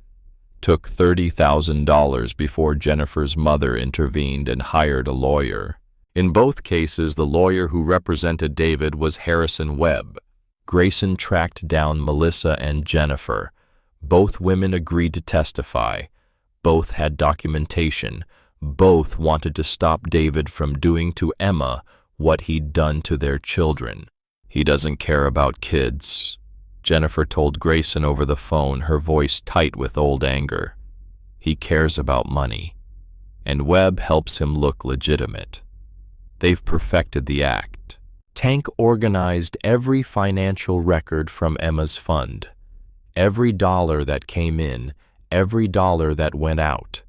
Took $30,000 before Jennifer's mother intervened and hired a lawyer. In both cases, the lawyer who represented David was Harrison Webb. Grayson tracked down Melissa and Jennifer. Both women agreed to testify. Both had documentation. Both wanted to stop David from doing to Emma what he'd done to their children. He doesn't care about kids, Jennifer told Grayson over the phone, her voice tight with old anger. He cares about money, and Webb helps him look legitimate. They've perfected the act. Tank organized every financial record from Emma's fund. Every dollar that came in, every dollar that went out.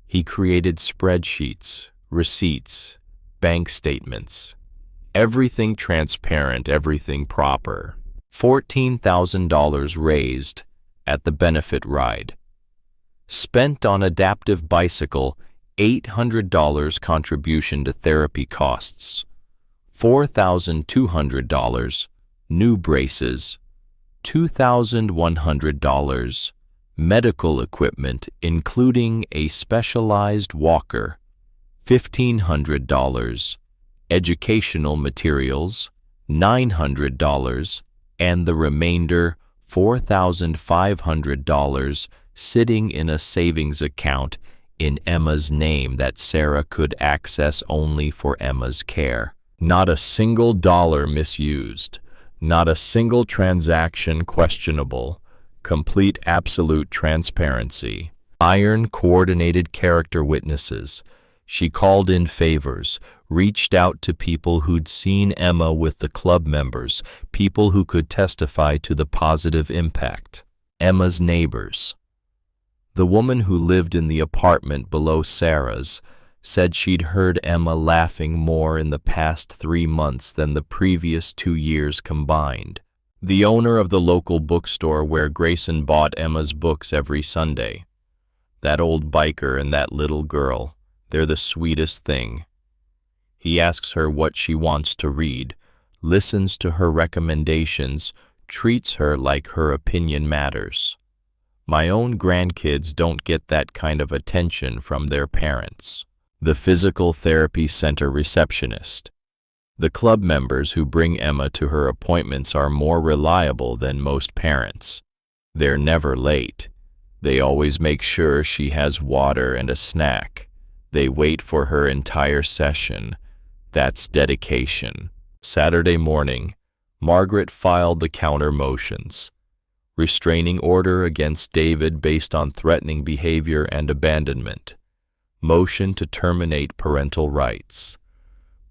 He created spreadsheets, receipts, bank statements. Everything transparent, everything proper. $14,000 raised at the benefit ride. Spent on adaptive bicycle, $800 contribution to therapy costs. $4,200 new braces. $2,100. Medical equipment including a specialized walker, $1,500. Educational materials, $900, and the remainder, $4,500, sitting in a savings account in Emma's name that Sarah could access only for Emma's care. Not a single dollar misused, not a single transaction questionable, complete absolute transparency. Iron coordinated character witnesses. She called in favors, reached out to people who'd seen Emma with the club members, people who could testify to the positive impact. Emma's neighbors. The woman who lived in the apartment below Sarah's said she'd heard Emma laughing more in the past 3 months than the previous 2 years combined. The owner of the local bookstore where Grayson bought Emma's books every Sunday. That old biker and that little girl, they're the sweetest thing. He asks her what she wants to read, listens to her recommendations, treats her like her opinion matters. My own grandkids don't get that kind of attention from their parents. The physical therapy center receptionist. The club members who bring Emma to her appointments are more reliable than most parents. They're never late. They always make sure she has water and a snack. They wait for her entire session. That's dedication. Saturday morning, Margaret filed the counter motions. Restraining order against David based on threatening behavior and abandonment. Motion to terminate parental rights.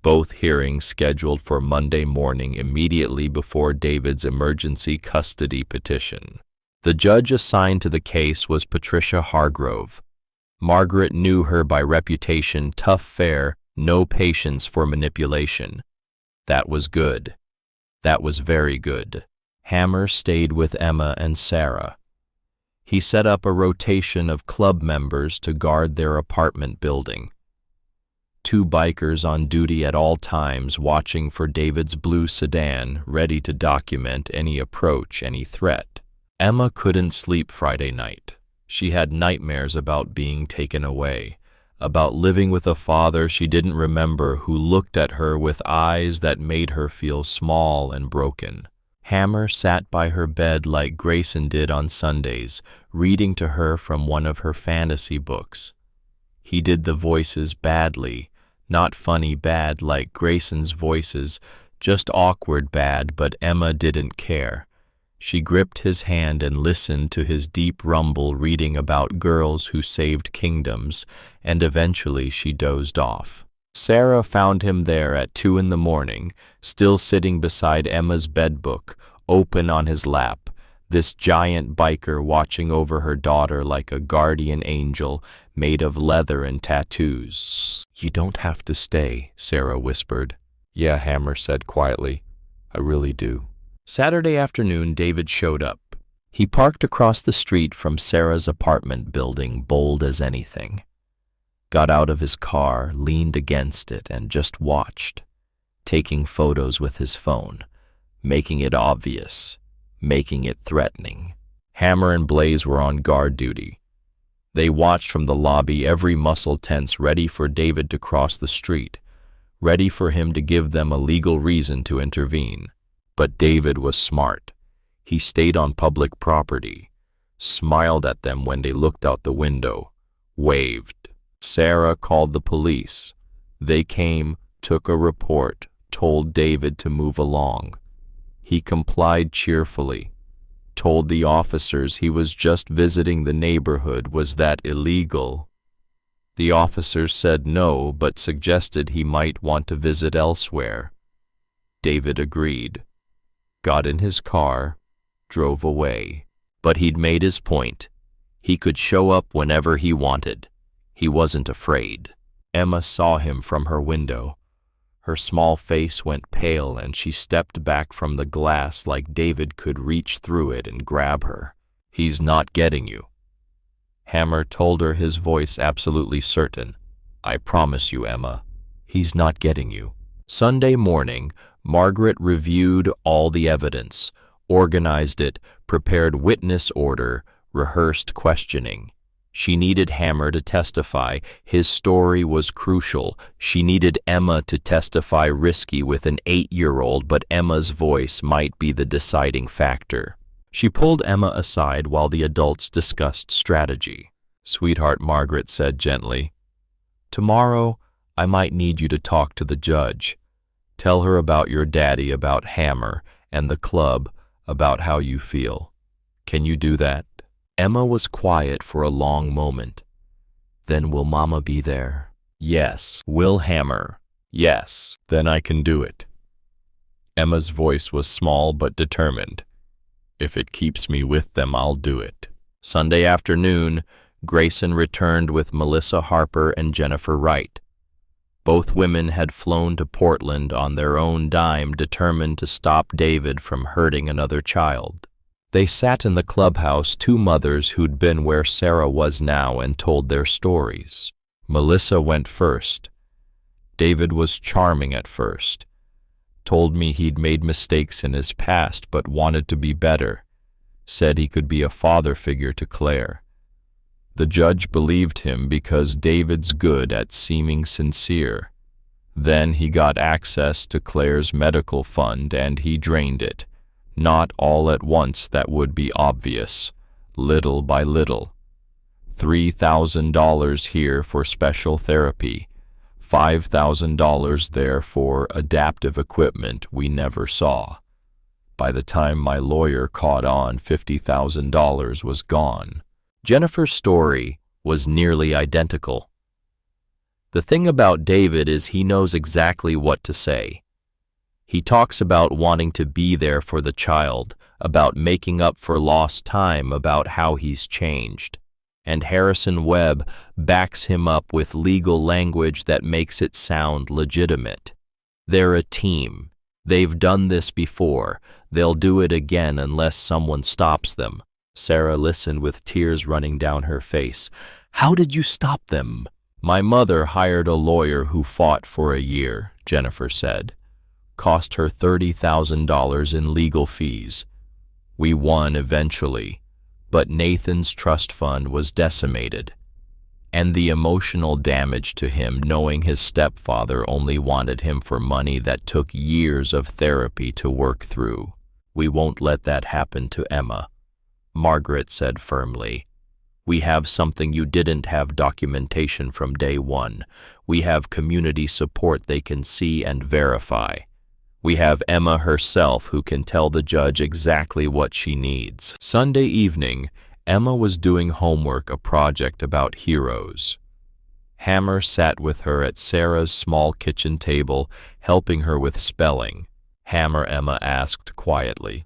Both hearings scheduled for Monday morning immediately before David's emergency custody petition. The judge assigned to the case was Patricia Hargrove. Margaret knew her by reputation, tough fare, no patience for manipulation. That was good. That was very good. Hammer stayed with Emma and Sarah. He set up a rotation of club members to guard their apartment building. 2 bikers on duty at all times watching for David's blue sedan, ready to document any approach, any threat. Emma couldn't sleep Friday night. She had nightmares about being taken away, about living with a father she didn't remember who looked at her with eyes that made her feel small and broken. Hammer sat by her bed like Grayson did on Sundays, reading to her from one of her fantasy books. He did the voices badly, not funny bad like Grayson's voices, just awkward bad, but Emma didn't care. She gripped his hand and listened to his deep rumble reading about girls who saved kingdoms, and eventually she dozed off. Sarah found him there at 2 in the morning, still sitting beside Emma's bedbook, open on his lap, this giant biker watching over her daughter like a guardian angel made of leather and tattoos. "You don't have to stay," Sarah whispered. "Yeah," Hammer said quietly. "I really do." Saturday afternoon, David showed up. He parked across the street from Sarah's apartment building, bold as anything. Got out of his car, leaned against it, and just watched, taking photos with his phone, making it obvious, making it threatening. Hammer and Blaze were on guard duty. They watched from the lobby, every muscle tense, ready for David to cross the street, ready for him to give them a legal reason to intervene. But David was smart. He stayed on public property, smiled at them when they looked out the window, waved. Sarah called the police. They came, took a report, told David to move along. He complied cheerfully, told the officers he was just visiting the neighborhood. Was that illegal? The officers said no, but suggested he might want to visit elsewhere. David agreed, got in his car, drove away. But he'd made his point. He could show up whenever he wanted. He wasn't afraid. Emma saw him from her window. Her small face went pale and she stepped back from the glass like David could reach through it and grab her. "He's not getting you." Hammer told her, his voice absolutely certain. "I promise you, Emma, he's not getting you." Sunday morning, Margaret reviewed all the evidence, organized it, prepared witness order, rehearsed questioning. She needed Hammer to testify. His story was crucial. She needed Emma to testify, risky with an 8-year-old, but Emma's voice might be the deciding factor. She pulled Emma aside while the adults discussed strategy. "Sweetheart," Margaret said gently, "tomorrow I might need you to talk to the judge. Tell her about your daddy, about Hammer, and the club, about how you feel. Can you do that?" Emma was quiet for a long moment. "Then will Mama be there?" "Yes." "Will Hammer?" "Yes." "Then I can do it." Emma's voice was small but determined. "If it keeps me with them, I'll do it." Sunday afternoon, Grayson returned with Melissa Harper and Jennifer Wright. Both women had flown to Portland on their own dime, determined to stop David from hurting another child. They sat in the clubhouse, two mothers who'd been where Sarah was now, and told their stories. Melissa went first. "David was charming at first. Told me he'd made mistakes in his past but wanted to be better. Said he could be a father figure to Claire. The judge believed him because David's good at seeming sincere. Then he got access to Claire's medical fund and he drained it. Not all at once, that would be obvious. Little by little. $3,000 here for special therapy. $5,000 there for adaptive equipment we never saw. By the time my lawyer caught on, $50,000 was gone." Jennifer's story was nearly identical. The thing about David is he knows exactly what to say. He talks about wanting to be there for the child, about making up for lost time, about how he's changed. And Harrison Webb backs him up with legal language that makes it sound legitimate. They're a team. They've done this before. They'll do it again unless someone stops them. Sarah listened with tears running down her face. "How did you stop them?" "My mother hired a lawyer who fought for a year," Jennifer said. "Cost her $30,000 in legal fees. We won eventually, but Nathan's trust fund was decimated. And the emotional damage to him, knowing his stepfather only wanted him for money that took years of therapy to work through. We won't let that happen to Emma," Margaret said firmly. "We have something you didn't have: documentation from day one. We have community support they can see and verify. We have Emma herself who can tell the judge exactly what she needs." Sunday evening, Emma was doing homework, a project about heroes. Hammer sat with her at Sarah's small kitchen table, helping her with spelling. "Hammer," Emma asked quietly,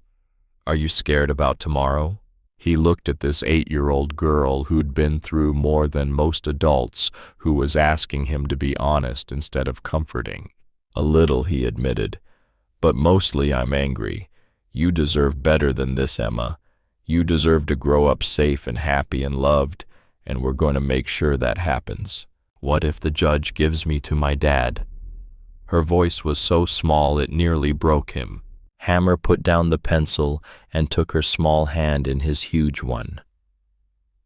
"are you scared about tomorrow?" He looked at this 8-year-old girl who'd been through more than most adults, who was asking him to be honest instead of comforting. "A little," he admitted. "But mostly I'm angry. You deserve better than this, Emma. You deserve to grow up safe and happy and loved, and we're going to make sure that happens." "What if the judge gives me to my dad?" Her voice was so small it nearly broke him. Hammer put down the pencil and took her small hand in his huge one.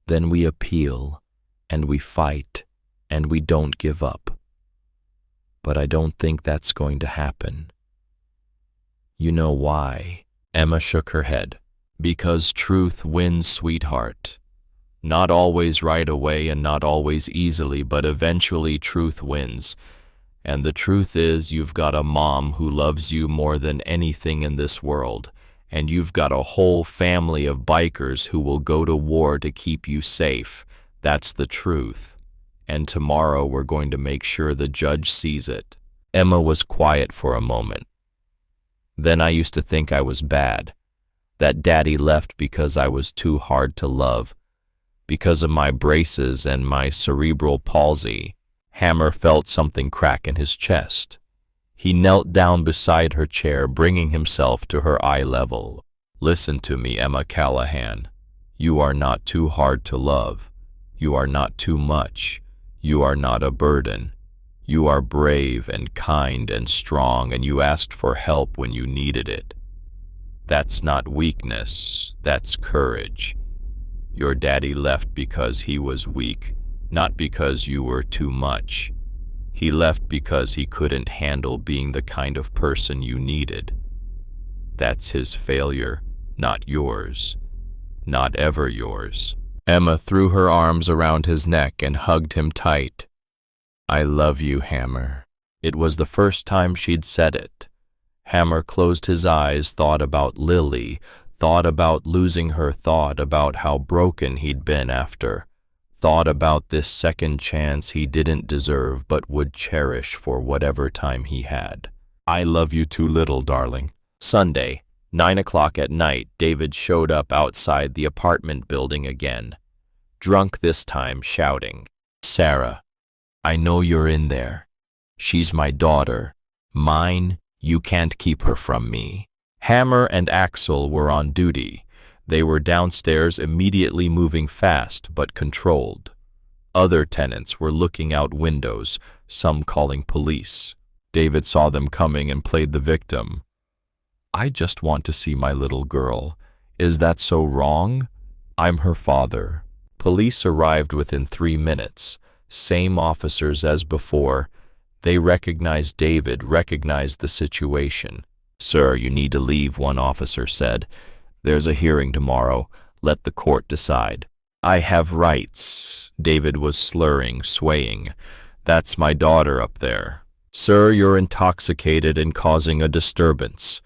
"Then we appeal, and we fight, and we don't give up. But I don't think that's going to happen. You know why?" Emma shook her head. "Because truth wins, sweetheart. Not always right away and not always easily, but eventually truth wins. And the truth is, you've got a mom who loves you more than anything in this world, and you've got a whole family of bikers who will go to war to keep you safe. That's the truth. And tomorrow we're going to make sure the judge sees it." Emma was quiet for a moment. "Then I used to think I was bad, that Daddy left because I was too hard to love, because of my braces and my cerebral palsy." Hammer felt something crack in his chest. He knelt down beside her chair, bringing himself to her eye level. "Listen to me, Emma Callahan. You are not too hard to love. You are not too much. You are not a burden. You are brave and kind and strong, and you asked for help when you needed it. That's not weakness, that's courage. Your daddy left because he was weak, not because you were too much. He left because he couldn't handle being the kind of person you needed. That's his failure, not yours. Not ever yours. Emma threw her arms around his neck and hugged him tight. I love you, Hammer. It was the first time she'd said it. Hammer closed his eyes, thought about Lily, thought about losing her, thought about how broken he'd been after, thought about this second chance he didn't deserve but would cherish for whatever time he had. I love you too little, darling. Sunday, 9 o'clock at night, David showed up outside the apartment building again, drunk this time, shouting, Sarah, I know you're in there. She's my daughter. Mine, you can't keep her from me. Hammer and Axel were on duty. They were downstairs, immediately moving fast but controlled. Other tenants were looking out windows, some calling police. David saw them coming and played the victim. I just want to see my little girl. Is that so wrong? I'm her father. Police arrived within 3 minutes. Same officers as before. They recognized David, recognized the situation. Sir, you need to leave, one officer said. There's a hearing tomorrow. Let the court decide. I have rights. David was slurring, swaying. That's my daughter up there. Sir, you're intoxicated and causing a disturbance.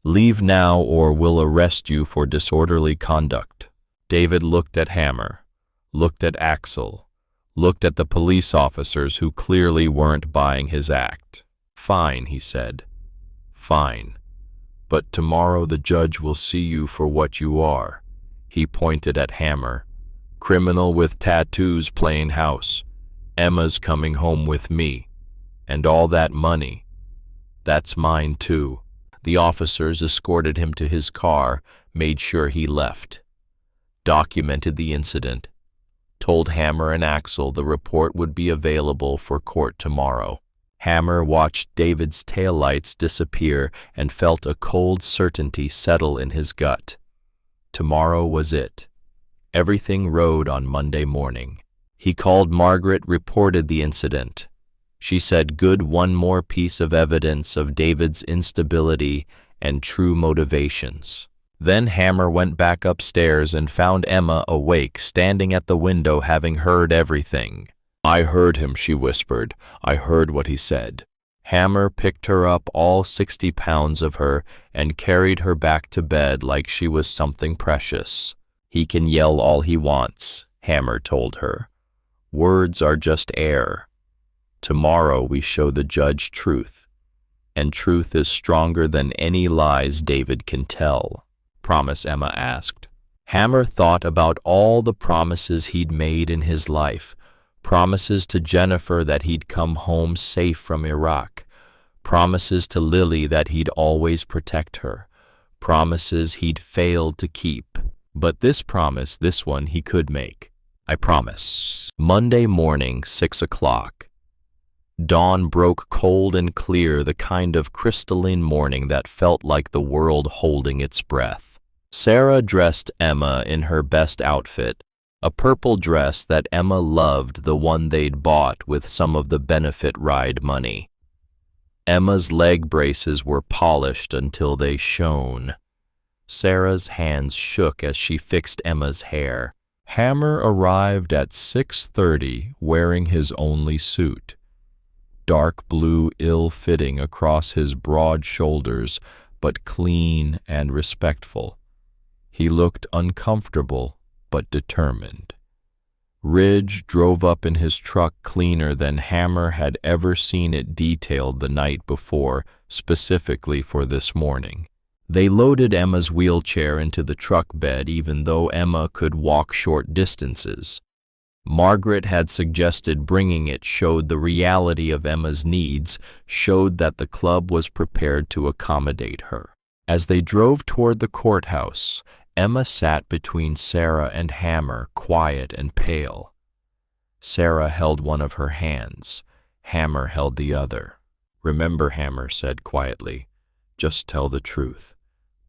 Leave now or we'll arrest you for disorderly conduct. David looked at Hammer, looked at Axel, looked at the police officers who clearly weren't buying his act. Fine, he said. Fine. But tomorrow the judge will see you for what you are. He pointed at Hammer. Criminal with tattoos playing house. Emma's coming home with me. And all that money. That's mine too. The officers escorted him to his car, made sure he left. Documented the incident. Told Hammer and Axel the report would be available for court tomorrow. Hammer watched David's taillights disappear and felt a cold certainty settle in his gut. Tomorrow was it. Everything rode on Monday morning. He called Margaret, reported the incident. She said, good, one more piece of evidence of David's instability and true motivations. Then Hammer went back upstairs and found Emma awake, standing at the window, having heard everything. I heard him, she whispered. I heard what he said. Hammer picked her up, all 60 pounds of her, and carried her back to bed like she was something precious. He can yell all he wants, Hammer told her. Words are just air. Tomorrow we show the judge truth, and truth is stronger than any lies David can tell. Promise, Emma asked. Hammer thought about all the promises he'd made in his life. Promises to Jennifer that he'd come home safe from Iraq. Promises to Lily that he'd always protect her. Promises he'd failed to keep. But this promise, this one, he could make. I promise. Monday morning, 6 o'clock. Dawn broke cold and clear, the kind of crystalline morning that felt like the world holding its breath. Sarah dressed Emma in her best outfit, a purple dress that Emma loved, the one they'd bought with some of the benefit ride money. Emma's leg braces were polished until they shone. Sarah's hands shook as she fixed Emma's hair. Hammer arrived at 6:30 wearing his only suit. Dark blue, ill-fitting across his broad shoulders, but clean and respectful. He looked uncomfortable, but determined. Ridge drove up in his truck cleaner than Hammer had ever seen it detailed the night before, specifically for this morning. They loaded Emma's wheelchair into the truck bed, even though Emma could walk short distances. Margaret had suggested bringing it showed the reality of Emma's needs, showed that the club was prepared to accommodate her. As they drove toward the courthouse, Emma sat between Sarah and Hammer, quiet and pale. Sarah held one of her hands. Hammer held the other. Remember, Hammer said quietly, just tell the truth.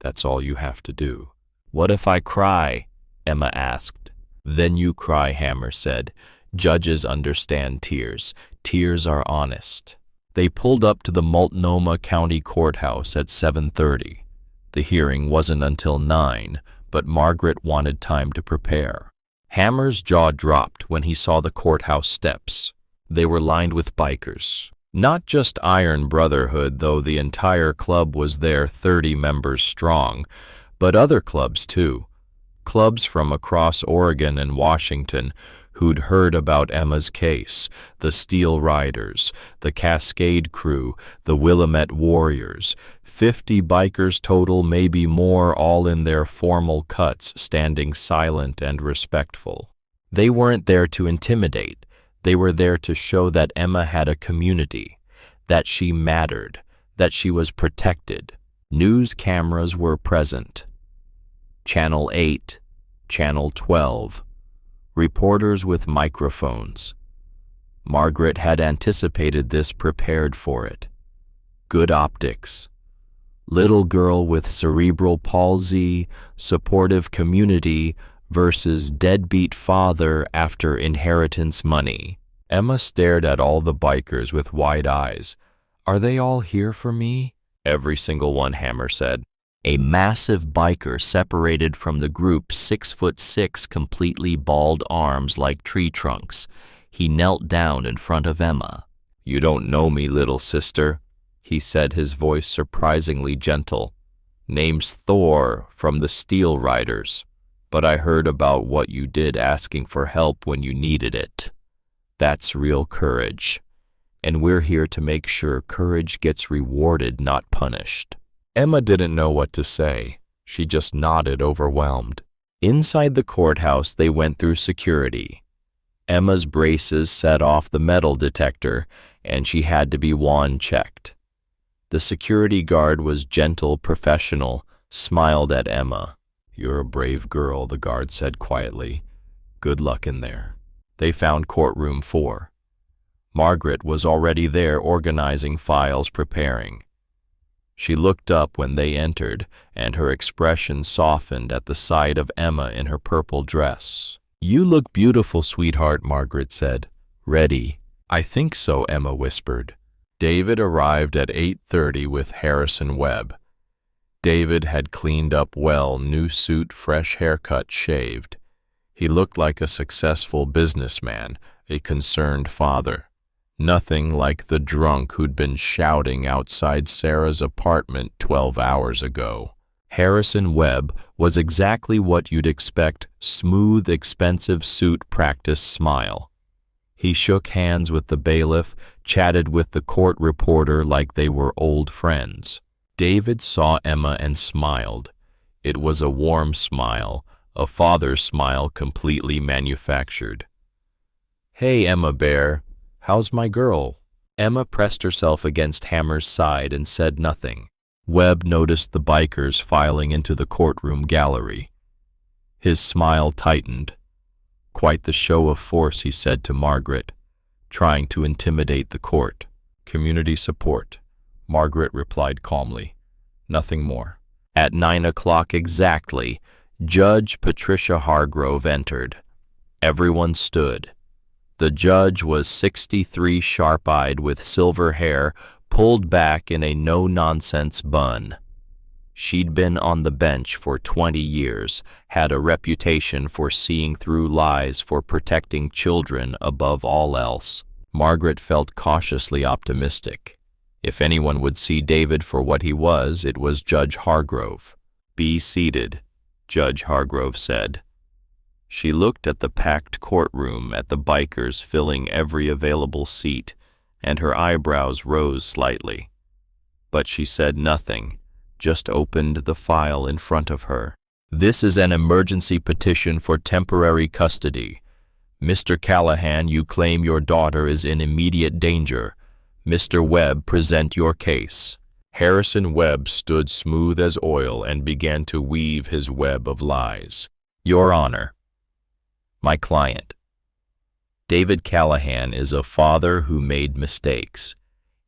That's all you have to do. What if I cry? Emma asked. Then you cry, Hammer said. Judges understand tears. Tears are honest. They pulled up to the Multnomah County Courthouse at 7:30. The hearing wasn't until 9, but Margaret wanted time to prepare. Hammer's jaw dropped when he saw the courthouse steps. They were lined with bikers. Not just Iron Brotherhood, though the entire club was there, 30 members strong, but other clubs too. Clubs from across Oregon and Washington who'd heard about Emma's case, the Steel Riders, the Cascade Crew, the Willamette Warriors, 50 bikers total, maybe more, all in their formal cuts, standing silent and respectful. They weren't there to intimidate. They were there to show that Emma had a community, that she mattered, that she was protected. News cameras were present. Channel 8, Channel 12. Reporters with microphones. Margaret had anticipated this, prepared for it. Good optics. Little girl with cerebral palsy, supportive community versus deadbeat father after inheritance money. Emma stared at all the bikers with wide eyes. Are they all here for me? Every single one, Hammer said. A massive biker separated from the group, 6'6", completely bald arms like tree trunks. He knelt down in front of Emma. You don't know me, little sister, he said, his voice surprisingly gentle. Name's Thor from the Steel Riders, but I heard about what you did asking for help when you needed it. That's real courage, and we're here to make sure courage gets rewarded, not punished. Emma didn't know what to say. She just nodded, overwhelmed. Inside the courthouse, they went through security. Emma's braces set off the metal detector, and she had to be wand-checked. The security guard was gentle, professional, smiled at Emma. You're a brave girl, the guard said quietly. Good luck in there. They found courtroom 4. Margaret was already there, organizing files, preparing. She looked up when they entered, and her expression softened at the sight of Emma in her purple dress. You look beautiful, sweetheart, Margaret said. Ready? I think so, Emma whispered. David arrived at 8:30 with Harrison Webb. David had cleaned up well, new suit, fresh haircut, shaved. He looked like a successful businessman, a concerned father. Nothing like the drunk who'd been shouting outside Sarah's apartment 12 hours ago. Harrison Webb was exactly what you'd expect, smooth, expensive suit, practice smile. He shook hands with the bailiff, chatted with the court reporter like they were old friends. David saw Emma and smiled. It was a warm smile, a father's smile completely manufactured. Hey, Emma Bear. How's my girl? Emma pressed herself against Hammer's side and said nothing. Webb noticed the bikers filing into the courtroom gallery. His smile tightened. Quite the show of force, he said to Margaret, trying to intimidate the court. Community support, Margaret replied calmly. Nothing more. At 9 o'clock exactly, Judge Patricia Hargrove entered. Everyone stood. The judge was 63, sharp-eyed, with silver hair pulled back in a no-nonsense bun. She'd been on the bench for 20 years, had a reputation for seeing through lies, for protecting children above all else. Margaret felt cautiously optimistic. If anyone would see David for what he was, it was Judge Hargrove. Be seated, Judge Hargrove said. She looked at the packed courtroom, at the bikers filling every available seat, and her eyebrows rose slightly. But she said nothing, just opened the file in front of her. This is an emergency petition for temporary custody. Mr. Callahan, you claim your daughter is in immediate danger. Mr. Webb, present your case. Harrison Webb stood smooth as oil and began to weave his web of lies. Your Honor, my client, David Callahan, is a father who made mistakes.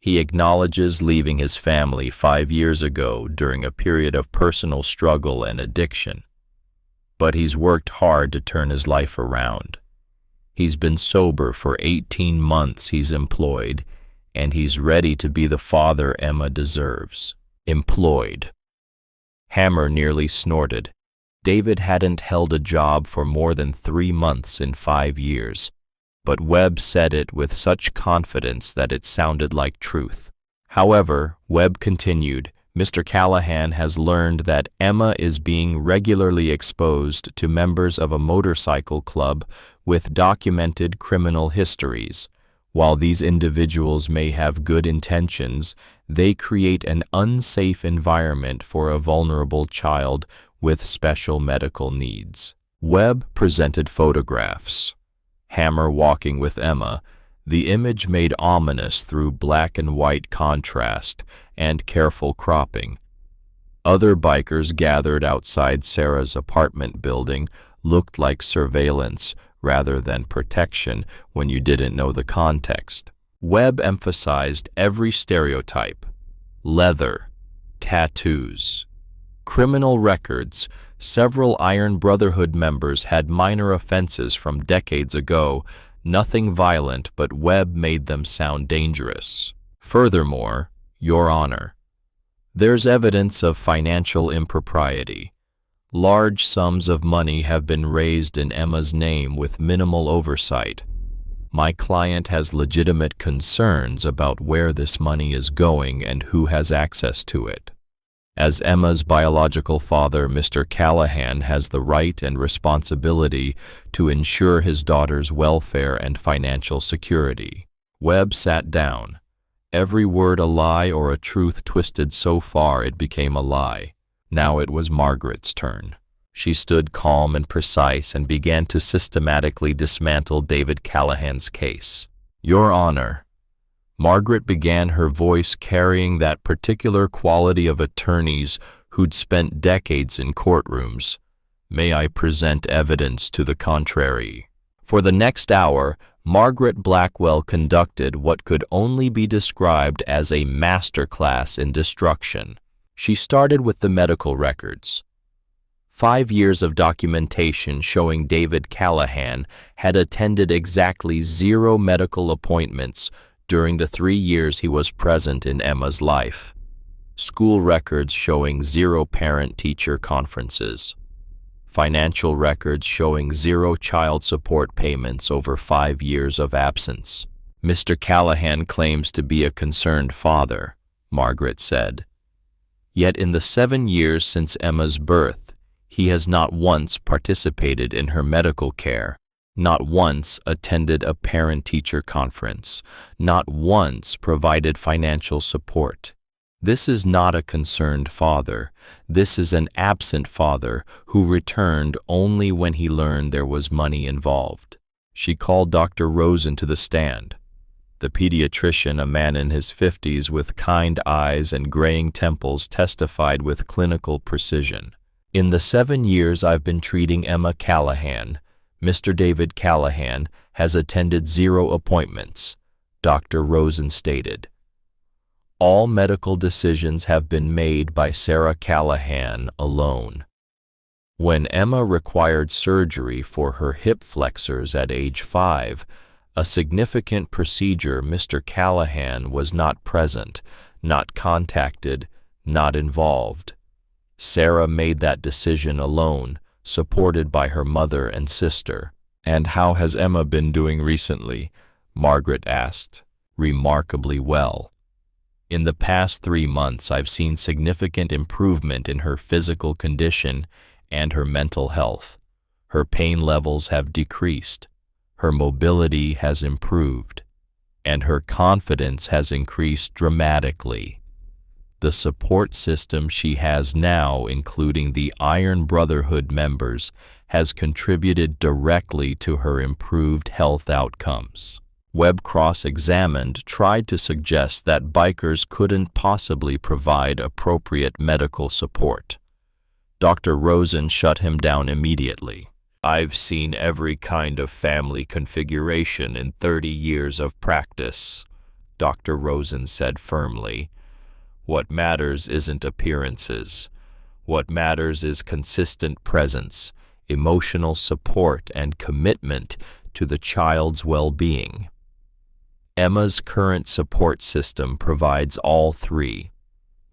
He acknowledges leaving his family 5 years ago during a period of personal struggle and addiction. But he's worked hard to turn his life around. He's been sober for 18 months, he's employed, and he's ready to be the father Emma deserves. Employed. Hammer nearly snorted. David hadn't held a job for more than 3 months in 5 years, but Webb said it with such confidence that it sounded like truth. However, Webb continued, Mr. Callahan has learned that Emma is being regularly exposed to members of a motorcycle club with documented criminal histories. While these individuals may have good intentions, they create an unsafe environment for a vulnerable child with special medical needs. Webb presented photographs. Hammer walking with Emma, the image made ominous through black and white contrast and careful cropping. Other bikers gathered outside Sarah's apartment building looked like surveillance rather than protection when you didn't know the context. Webb emphasized every stereotype: leather, tattoos, criminal records. Several Iron Brotherhood members had minor offenses from decades ago, nothing violent, but Webb made them sound dangerous. Furthermore, Your Honor, there's evidence of financial impropriety. Large sums of money have been raised in Emma's name with minimal oversight. My client has legitimate concerns about where this money is going and who has access to it. As Emma's biological father, Mr. Callahan has the right and responsibility to ensure his daughter's welfare and financial security. Webb sat down. Every word a lie or a truth twisted so far it became a lie. Now it was Margaret's turn. She stood calm and precise and began to systematically dismantle David Callahan's case. Your Honor, Margaret began, her voice carrying that particular quality of attorneys who'd spent decades in courtrooms. May I present evidence to the contrary? For the next hour, Margaret Blackwell conducted what could only be described as a masterclass in destruction. She started with the medical records. 5 years of documentation showing David Callahan had attended exactly 0 medical appointments during the 3 years he was present in Emma's life. School records showing 0 parent-teacher conferences. Financial records showing 0 child support payments over 5 years of absence. Mr. Callahan claims to be a concerned father, Margaret said. Yet in the 7 years since Emma's birth, he has not once participated in her medical care, not once attended a parent-teacher conference, not once provided financial support. This is not a concerned father. This is an absent father who returned only when he learned there was money involved. She called Dr. Rosen to the stand. The pediatrician, a man in his 50s with kind eyes and graying temples, testified with clinical precision. In the 7 years I've been treating Emma Callahan, Mr. David Callahan has attended 0 appointments, Dr. Rosen stated. All medical decisions have been made by Sarah Callahan alone. When Emma required surgery for her hip flexors at age 5, a significant procedure, Mr. Callahan was not present, not contacted, not involved. Sarah made that decision alone, supported by her mother and sister. And how has Emma been doing recently? Margaret asked. Remarkably well. In the past 3 months, I've seen significant improvement in her physical condition and her mental health. Her pain levels have decreased. Her mobility has improved, and her confidence has increased dramatically. The support system she has now, including the Iron Brotherhood members, has contributed directly to her improved health outcomes. Webb cross-examined tried to suggest that bikers couldn't possibly provide appropriate medical support. Dr. Rosen shut him down immediately. I've seen every kind of family configuration in 30 years of practice. Dr. Rosen said firmly. What matters isn't appearances. What matters is consistent presence, emotional support, and commitment to the child's well-being. Emma's current support system provides all three.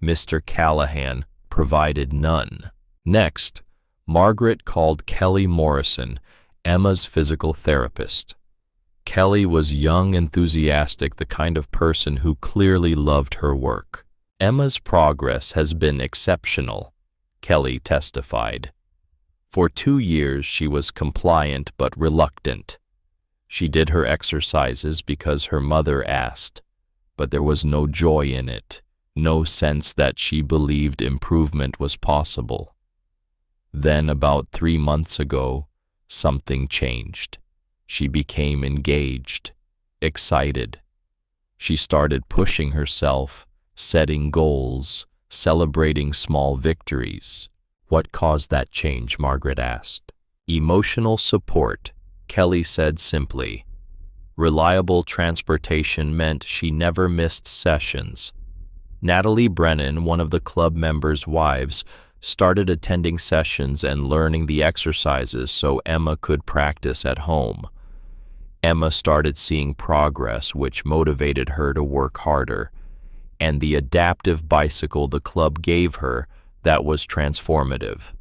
Mr. Callahan provided none. Next, Margaret called Kelly Morrison, Emma's physical therapist. Kelly was young, enthusiastic, the kind of person who clearly loved her work. Emma's progress has been exceptional, Kelly testified. For 2 years she was compliant but reluctant. She did her exercises because her mother asked, but there was no joy in it, no sense that she believed improvement was possible. Then, about 3 months ago, something changed. She became engaged, excited. She started pushing herself, setting goals, celebrating small victories. What caused that change? Margaret asked. Emotional support, Kelly said simply. Reliable transportation meant she never missed sessions. Natalie Brennan, one of the club members' wives, started attending sessions and learning the exercises so Emma could practice at home. Emma started seeing progress, which motivated her to work harder. And the adaptive bicycle the club gave her, that was transformative.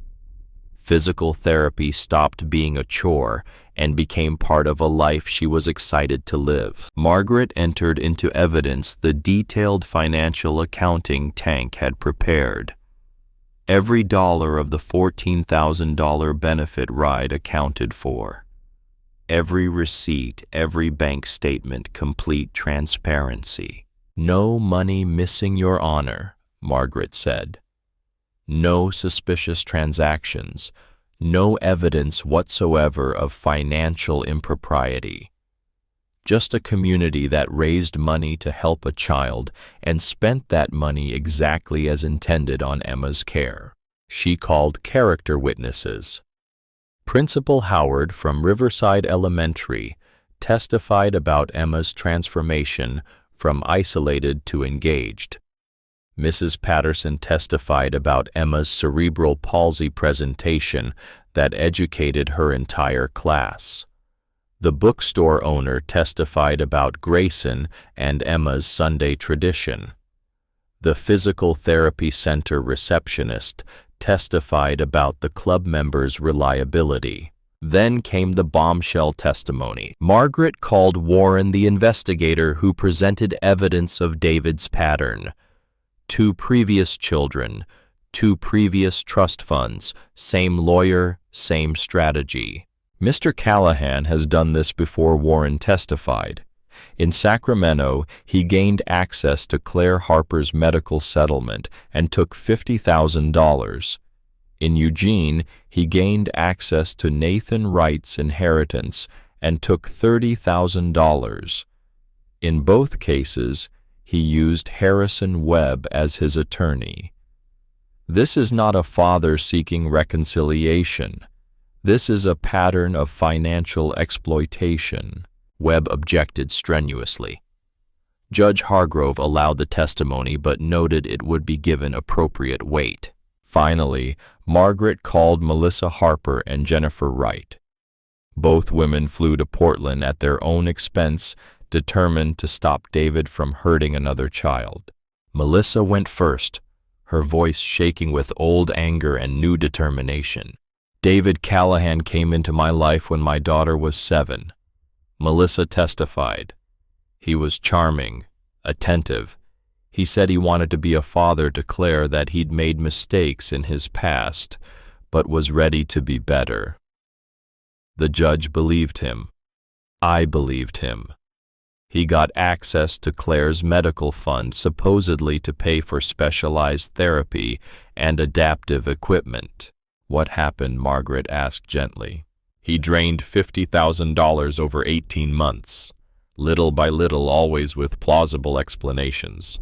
Physical therapy stopped being a chore and became part of a life she was excited to live. Margaret entered into evidence the detailed financial accounting Tank had prepared. Every dollar of the $14,000 benefit ride accounted for. Every receipt, every bank statement, complete transparency. No money missing, Your Honor, Margaret said. No suspicious transactions, no evidence whatsoever of financial impropriety. Just a community that raised money to help a child and spent that money exactly as intended on Emma's care. She called character witnesses. Principal Howard from Riverside Elementary testified about Emma's transformation from isolated to engaged. Mrs. Patterson testified about Emma's cerebral palsy presentation that educated her entire class. The bookstore owner testified about Grayson and Emma's Sunday tradition. The physical therapy center receptionist testified about the club members' reliability. Then came the bombshell testimony. Margaret called Warren, the investigator who presented evidence of David's pattern. 2 previous children, 2 previous trust funds, same lawyer, same strategy. Mr. Callahan has done this before, Warren testified. In Sacramento, he gained access to Claire Harper's medical settlement and took $50,000. In Eugene, he gained access to Nathan Wright's inheritance and took $30,000. In both cases, he used Harrison Webb as his attorney. This is not a father seeking reconciliation. This is a pattern of financial exploitation. Webb objected strenuously. Judge Hargrove allowed the testimony but noted it would be given appropriate weight. Finally, Margaret called Melissa Harper and Jennifer Wright. Both women flew to Portland at their own expense, determined to stop David from hurting another child. Melissa went first, her voice shaking with old anger and new determination. David Callahan came into my life when my daughter was 7. Melissa testified. He was charming, attentive. He said he wanted to be a father, declare that he'd made mistakes in his past, but was ready to be better. The judge believed him. I believed him. He got access to Claire's medical fund, supposedly to pay for specialized therapy and adaptive equipment. What happened? Margaret asked gently. He drained $50,000 over 18 months, little by little, always with plausible explanations.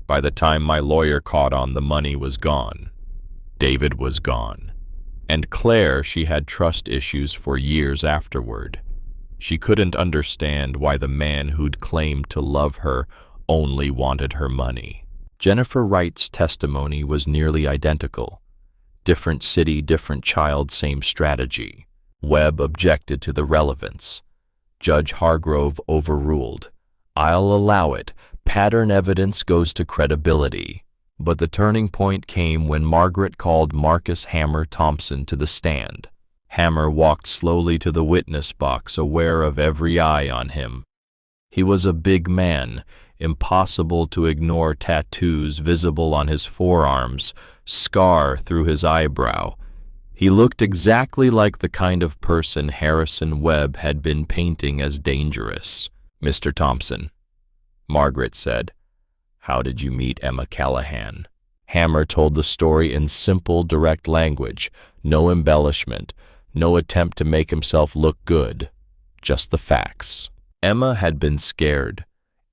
By the time my lawyer caught on, the money was gone. David was gone. And Claire, she had trust issues for years afterward. She couldn't understand why the man who'd claimed to love her only wanted her money. Jennifer Wright's testimony was nearly identical. Different city, different child, same strategy. Webb objected to the relevance. Judge Hargrove overruled. I'll allow it. Pattern evidence goes to credibility. But the turning point came when Margaret called Marcus Hammer Thompson to the stand. Hammer walked slowly to the witness box, aware of every eye on him. He was a big man, impossible to ignore tattoos visible on his forearms, scar through his eyebrow. He looked exactly like the kind of person Harrison Webb had been painting as dangerous. Mr. Thompson, Margaret said, how did you meet Emma Callahan? Hammer told the story in simple, direct language, no embellishment, no attempt to make himself look good, just the facts. Emma had been scared.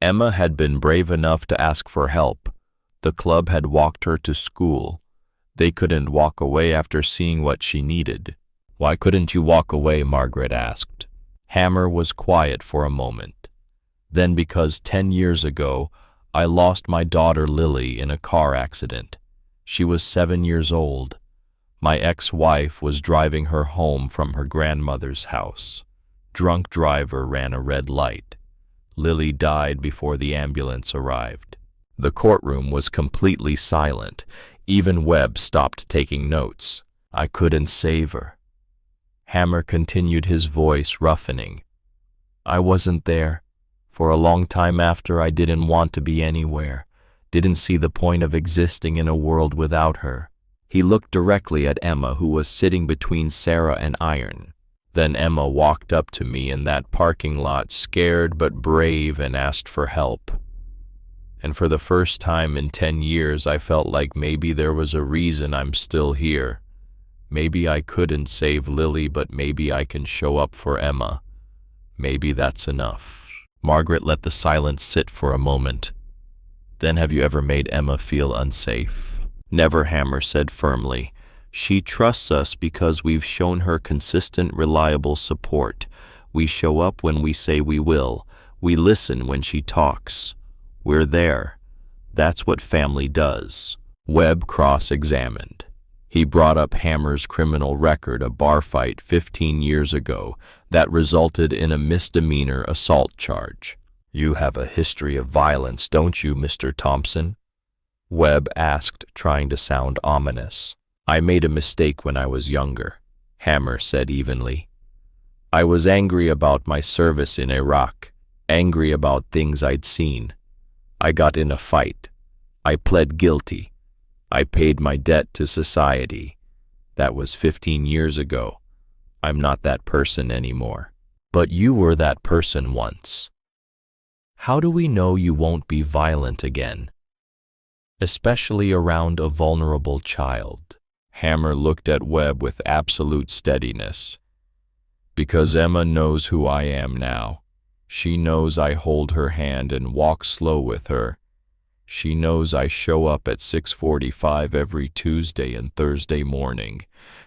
Emma had been brave enough to ask for help. The club had walked her to school. They couldn't walk away after seeing what she needed. Why couldn't you walk away? Margaret asked. Hammer was quiet for a moment. Then because 10 years ago, I lost my daughter Lily in a car accident. She was 7 years old. My ex-wife was driving her home from her grandmother's house. Drunk driver ran a red light. Lily died before the ambulance arrived. The courtroom was completely silent. Even Webb stopped taking notes. I couldn't save her. Hammer continued, his voice roughening. I wasn't there. For a long time after, I didn't want to be anywhere. Didn't see the point of existing in a world without her. He looked directly at Emma, who was sitting between Sarah and Iron. Then Emma walked up to me in that parking lot, scared but brave, and asked for help. And for the first time in 10 years, I felt like maybe there was a reason I'm still here. Maybe I couldn't save Lily, but maybe I can show up for Emma. Maybe that's enough. Margaret let the silence sit for a moment. Then, have you ever made Emma feel unsafe? Never, Hammer said firmly. She trusts us because we've shown her consistent, reliable support. We show up when we say we will. We listen when she talks. We're there. That's what family does. Webb cross-examined. He brought up Hammer's criminal record, a bar fight 15 years ago that resulted in a misdemeanor assault charge. You have a history of violence, don't you, Mr. Thompson? Webb asked, trying to sound ominous. I made a mistake when I was younger, Hammer said evenly. I was angry about my service in Iraq, angry about things I'd seen. I got in a fight. I pled guilty. I paid my debt to society. That was 15 years ago. I'm not that person anymore. But you were that person once. How do we know you won't be violent again? Especially around a vulnerable child. Hammer looked at Webb with absolute steadiness. Because Emma knows who I am now. She knows I hold her hand and walk slow with her. She knows I show up at 6:45 every Tuesday and Thursday morning.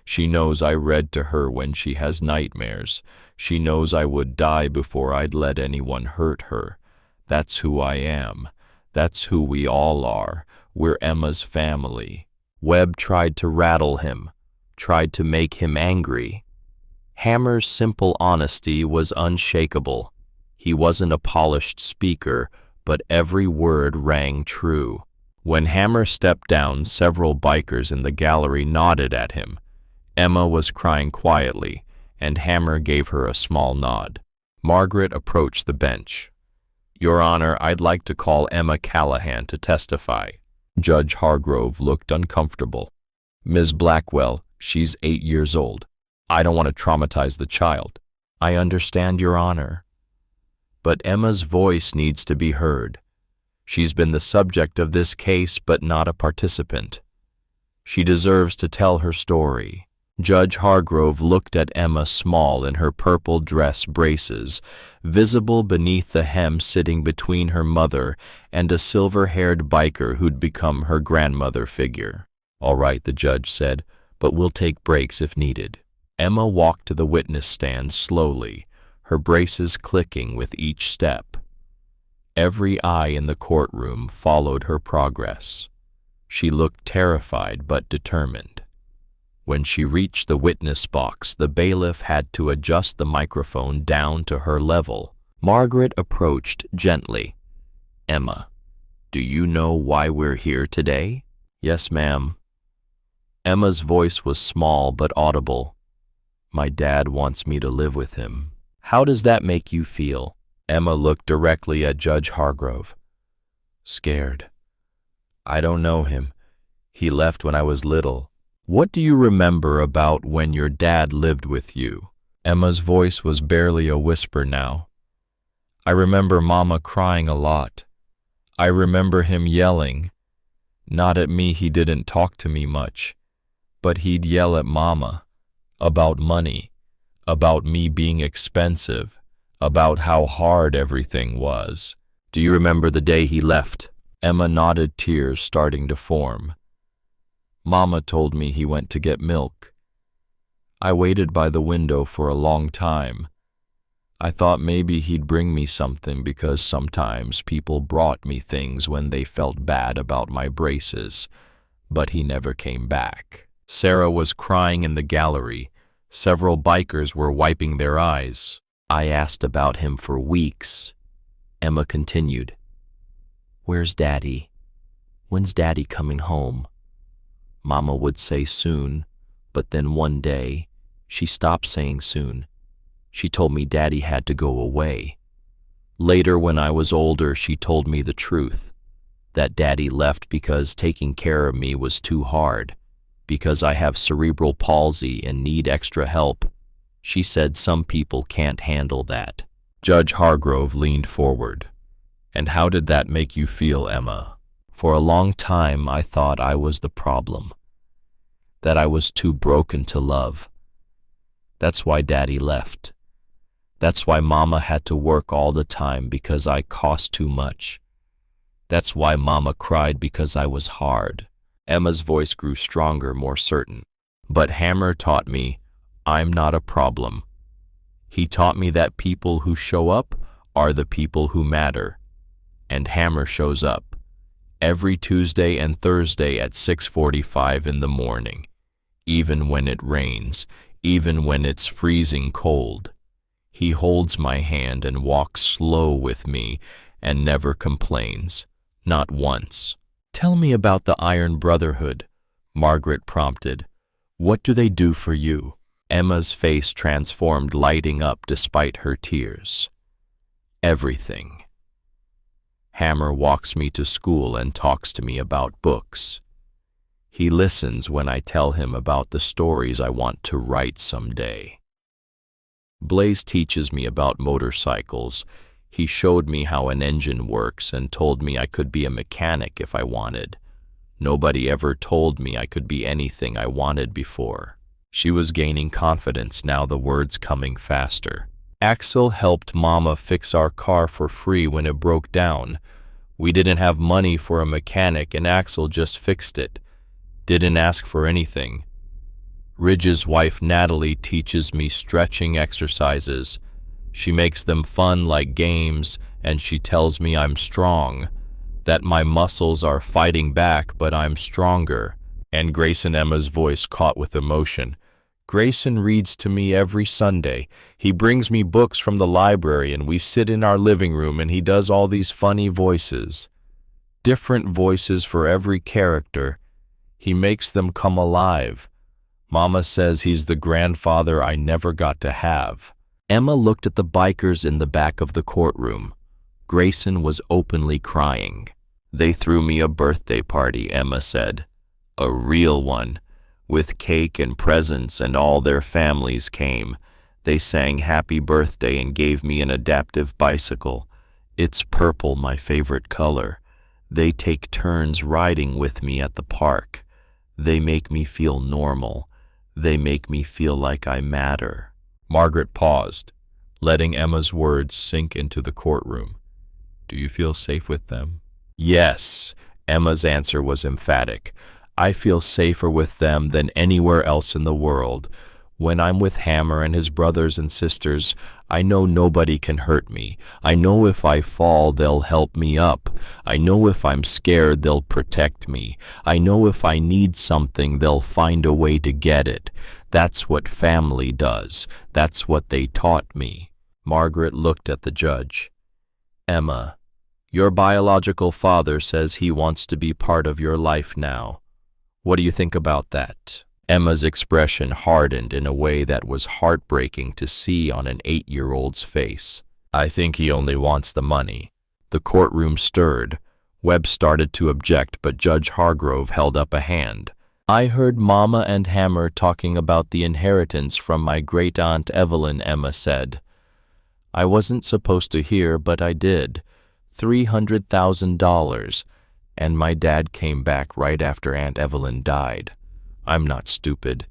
She knows I read to her when she has nightmares. She knows I would die before I'd let anyone hurt her. That's who I am. That's who we all are. We're Emma's family. Webb tried to rattle him, tried to make him angry. Hammer's simple honesty was unshakable. He wasn't a polished speaker, but every word rang true. When Hammer stepped down, several bikers in the gallery nodded at him. Emma was crying quietly, and Hammer gave her a small nod. Margaret approached the bench. Your Honor, I'd like to call Emma Callahan to testify. Judge Hargrove looked uncomfortable. Ms. Blackwell, she's 8 years old. I don't want to traumatize the child. I understand, Your Honor. But Emma's voice needs to be heard. She's been the subject of this case, but not a participant. She deserves to tell her story. Judge Hargrove looked at Emma, small in her purple dress braces, visible beneath the hem, sitting between her mother and a silver-haired biker who'd become her grandmother figure. All right, the judge said, but we'll take breaks if needed. Emma walked to the witness stand slowly, her braces clicking with each step. Every eye in the courtroom followed her progress. She looked terrified but determined. When she reached the witness box, the bailiff had to adjust the microphone down to her level. Margaret approached gently. "Emma, do you know why we're here today?" "Yes, ma'am." Emma's voice was small but audible. "My dad wants me to live with him." "How does that make you feel?" Emma looked directly at Judge Hargrove. "Scared. I don't know him. He left when I was little." "What do you remember about when your dad lived with you?" Emma's voice was barely a whisper now. "I remember Mama crying a lot. I remember him yelling. Not at me, he didn't talk to me much, but he'd yell at Mama about money, about me being expensive, about how hard everything was." "Do you remember the day he left?" Emma nodded, tears starting to form. "Mama told me he went to get milk. I waited by the window for a long time. I thought maybe he'd bring me something because sometimes people brought me things when they felt bad about my braces, but he never came back." Sarah was crying in the gallery. Several bikers were wiping their eyes. "I asked about him for weeks." Emma continued. "Where's Daddy? When's Daddy coming home?" Mama would say soon, but then one day, she stopped saying soon. She told me Daddy had to go away. Later, when I was older, she told me the truth, that Daddy left because taking care of me was too hard, because I have cerebral palsy and need extra help. She said some people can't handle that. Judge Hargrove leaned forward. "And how did that make you feel, Emma?" "For a long time, I thought I was the problem, that I was too broken to love. That's why Daddy left. That's why Mama had to work all the time because I cost too much. That's why Mama cried because I was hard." Emma's voice grew stronger, more certain. "But Hammer taught me I'm not a problem. He taught me that people who show up are the people who matter. And Hammer shows up every Tuesday and Thursday at 6:45 in the morning, even when it rains, even when it's freezing cold. He holds my hand and walks slow with me and never complains, not once." "Tell me about the Iron Brotherhood," Margaret prompted. "What do they do for you?" Emma's face transformed, lighting up despite her tears. "Everything. Hammer walks me to school and talks to me about books. He listens when I tell him about the stories I want to write someday. Blaze teaches me about motorcycles. He showed me how an engine works and told me I could be a mechanic if I wanted. Nobody ever told me I could be anything I wanted before." She was gaining confidence now, the words coming faster. "Axel helped Mama fix our car for free when it broke down. We didn't have money for a mechanic and Axel just fixed it. Didn't ask for anything. Ridge's wife Natalie teaches me stretching exercises. She makes them fun like games, and she tells me I'm strong, that my muscles are fighting back, but I'm stronger." And Grayson, Emma's voice caught with emotion. "Grayson reads to me every Sunday. He brings me books from the library and we sit in our living room and he does all these funny voices. Different voices for every character. He makes them come alive. Mama says he's the grandfather I never got to have." Emma looked at the bikers in the back of the courtroom. Grayson was openly crying. "They threw me a birthday party," Emma said. "A real one. With cake and presents, and all their families came. They sang happy birthday and gave me an adaptive bicycle. It's purple, my favorite color. They take turns riding with me at the park. They make me feel normal. They make me feel like I matter." Margaret paused, letting Emma's words sink into the courtroom. "Do you feel safe with them?" "Yes," Emma's answer was emphatic. "I feel safer with them than anywhere else in the world. When I'm with Hammer and his brothers and sisters, I know nobody can hurt me. I know if I fall, they'll help me up. I know if I'm scared, they'll protect me. I know if I need something, they'll find a way to get it. That's what family does. That's what they taught me." Margaret looked at the judge. "Emma, your biological father says he wants to be part of your life now. What do you think about that?" Emma's expression hardened in a way that was heartbreaking to see on an 8-year-old's face. "I think he only wants the money." The courtroom stirred. Webb started to object, but Judge Hargrove held up a hand. "I heard Mama and Hammer talking about the inheritance from my great-aunt Evelyn," Emma said. "I wasn't supposed to hear, but I did. $300,000, and my dad came back right after Aunt Evelyn died. I'm not stupid.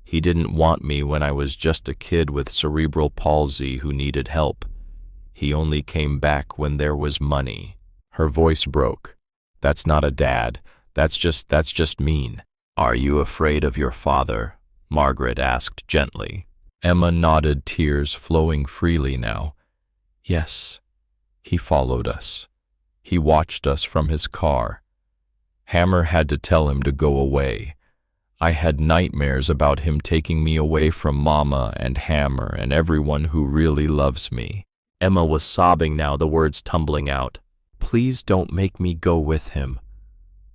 He didn't want me when I was just a kid with cerebral palsy who needed help. He only came back when there was money." Her voice broke. "That's not a dad. That's just mean." "Are you afraid of your father?" Margaret asked gently. Emma nodded, tears flowing freely now. "Yes. He followed us. He watched us from his car. Hammer had to tell him to go away. I had nightmares about him taking me away from Mama and Hammer and everyone who really loves me." Emma was sobbing now, the words tumbling out. "Please don't make me go with him.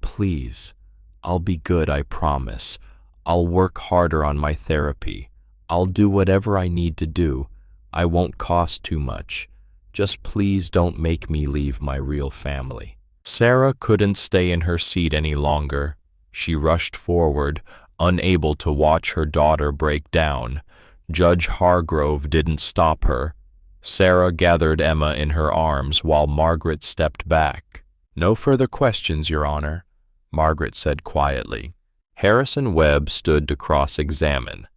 Please. I'll be good, I promise. I'll work harder on my therapy. I'll do whatever I need to do. I won't cost too much. Just please don't make me leave my real family." Sarah couldn't stay in her seat any longer. She rushed forward, unable to watch her daughter break down. Judge Hargrove didn't stop her. Sarah gathered Emma in her arms while Margaret stepped back. "No further questions, Your Honor," Margaret said quietly. Harrison Webb stood to cross-examine.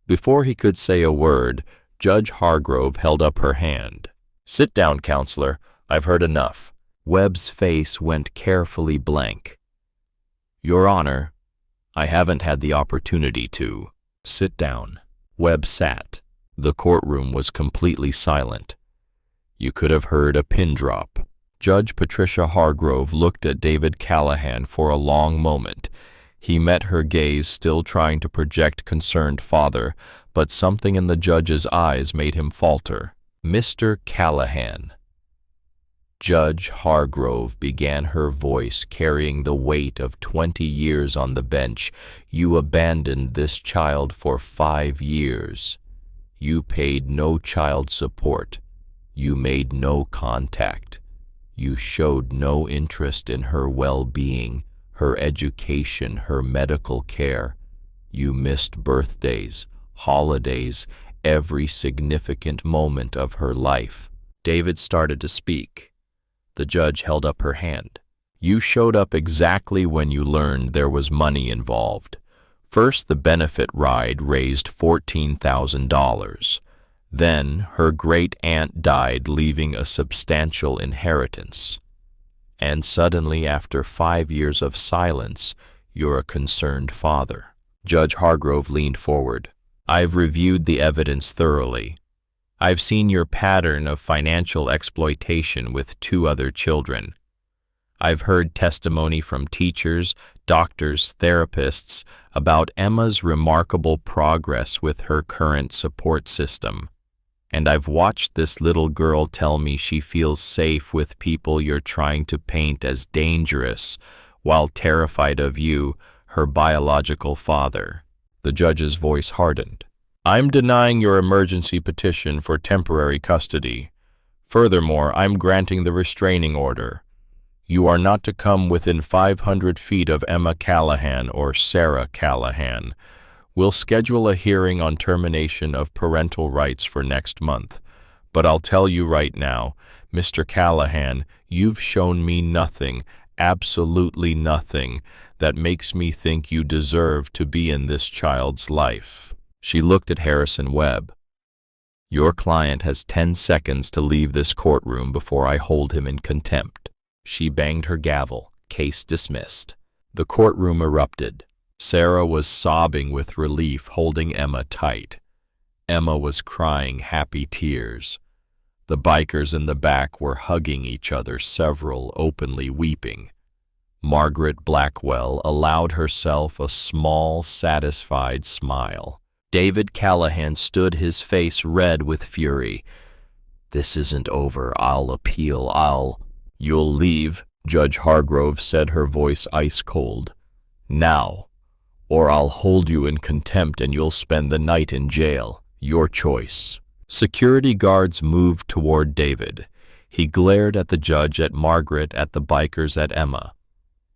Before he could say a word, Judge Hargrove held up her hand. "Sit down, counselor. I've heard enough." Webb's face went carefully blank. "Your Honor, I haven't had the opportunity to." "Sit down." Webb sat. The courtroom was completely silent. You could have heard a pin drop. Judge Patricia Hargrove looked at David Callahan for a long moment. He met her gaze, still trying to project concerned father, but something in the judge's eyes made him falter. "Mr. Callahan." Judge Hargrove began, her voice carrying the weight of 20 years on the bench. "You abandoned this child for 5 years. You paid no child support. You made no contact. You showed no interest in her well-being, her education, her medical care. You missed birthdays, holidays, every significant moment of her life." David started to speak. The judge held up her hand. "You showed up exactly when you learned there was money involved. First, the benefit ride raised $14,000. Then, her great-aunt died, leaving a substantial inheritance. And suddenly, after 5 years of silence, you're a concerned father." Judge Hargrove leaned forward. "I've reviewed the evidence thoroughly. I've seen your pattern of financial exploitation with 2 other children. I've heard testimony from teachers, doctors, therapists about Emma's remarkable progress with her current support system. And I've watched this little girl tell me she feels safe with people you're trying to paint as dangerous, while terrified of you, her biological father." The judge's voice hardened. "I'm denying your emergency petition for temporary custody. Furthermore, I'm granting the restraining order. You are not to come within 500 feet of Emma Callahan or Sarah Callahan. We'll schedule a hearing on termination of parental rights for next month. But I'll tell you right now, Mr. Callahan, you've shown me nothing, absolutely nothing, that makes me think you deserve to be in this child's life." She looked at Harrison Webb. "Your client has 10 seconds to leave this courtroom before I hold him in contempt." She banged her gavel. Case dismissed. The courtroom erupted. Sarah was sobbing with relief, holding Emma tight. Emma was crying happy tears. The bikers in the back were hugging each other, several openly weeping. Margaret Blackwell allowed herself a small, satisfied smile. David Callahan stood, his face red with fury. "This isn't over. I'll appeal. You'll leave," Judge Hargrove said, her voice ice cold. "Now, or I'll hold you in contempt and you'll spend the night in jail. Your choice." Security guards moved toward David. He glared at the judge, at Margaret, at the bikers, at Emma.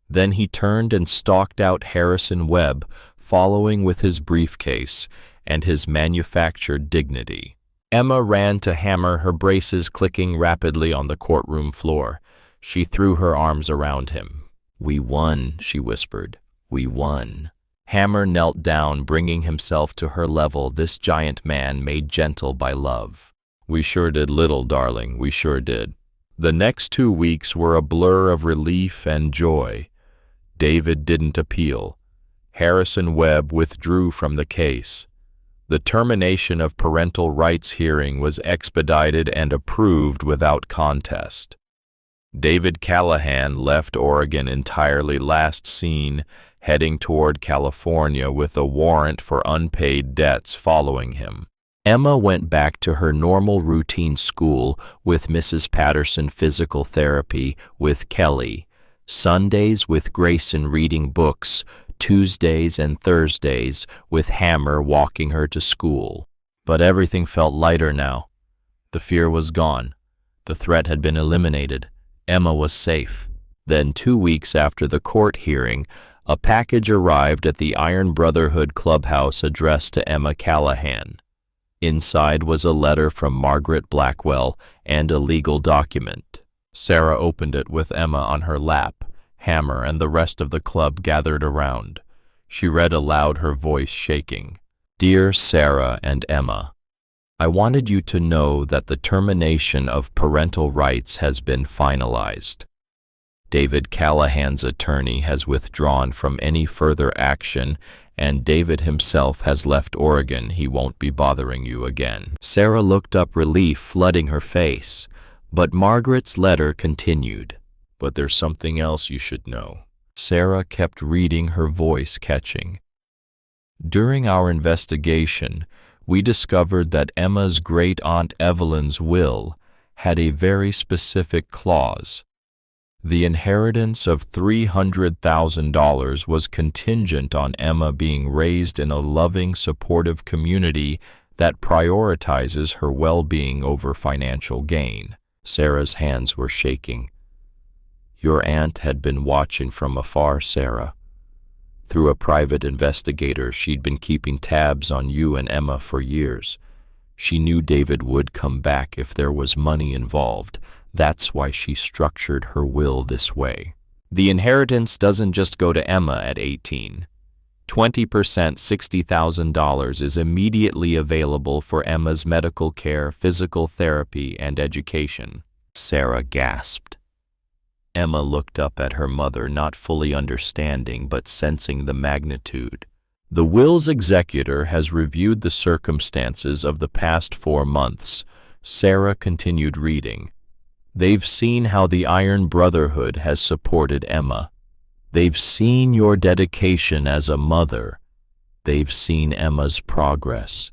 Then he turned and stalked out Harrison Webb, following with his briefcase and his manufactured dignity. Emma ran to Hammer, her braces clicking rapidly on the courtroom floor. She threw her arms around him. "We won," she whispered. "We won." Hammer knelt down, bringing himself to her level, this giant man made gentle by love. "We sure did, little darling, we sure did." The next 2 weeks were a blur of relief and joy. David didn't appeal. Harrison Webb withdrew from the case. The termination of parental rights hearing was expedited and approved without contest. David Callahan left Oregon entirely, last seen heading toward California with a warrant for unpaid debts following him. Emma went back to her normal routine school with Mrs. Patterson, physical therapy with Kelly, Sundays with Grayson reading books, Tuesdays and Thursdays with Hammer walking her to school. But everything felt lighter now. The fear was gone. The threat had been eliminated. Emma was safe. Then 2 weeks after the court hearing, a package arrived at the Iron Brotherhood clubhouse addressed to Emma Callahan. Inside was a letter from Margaret Blackwell and a legal document. Sarah opened it with Emma on her lap. Hammer and the rest of the club gathered around. She read aloud, her voice shaking. "Dear Sarah and Emma, I wanted you to know that the termination of parental rights has been finalized. David Callahan's attorney has withdrawn from any further action, and David himself has left Oregon. He won't be bothering you again." Sarah looked up, relief flooding her face. But Margaret's letter continued. "But there's something else you should know." Sarah kept reading, her voice catching. "During our investigation, we discovered that Emma's great-aunt Evelyn's will had a very specific clause. The inheritance of $300,000 was contingent on Emma being raised in a loving, supportive community that prioritizes her well-being over financial gain." Sarah's hands were shaking. "Your aunt had been watching from afar, Sarah. Through a private investigator, she'd been keeping tabs on you and Emma for years. She knew David would come back if there was money involved. That's why she structured her will this way. The inheritance doesn't just go to Emma at 18. 20%, $60,000, is immediately available for Emma's medical care, physical therapy, and education." Sarah gasped. Emma looked up at her mother, not fully understanding but sensing the magnitude. "The will's executor has reviewed the circumstances of the past 4 months," Sarah continued reading. "They've seen how the Iron Brotherhood has supported Emma. They've seen your dedication as a mother. They've seen Emma's progress.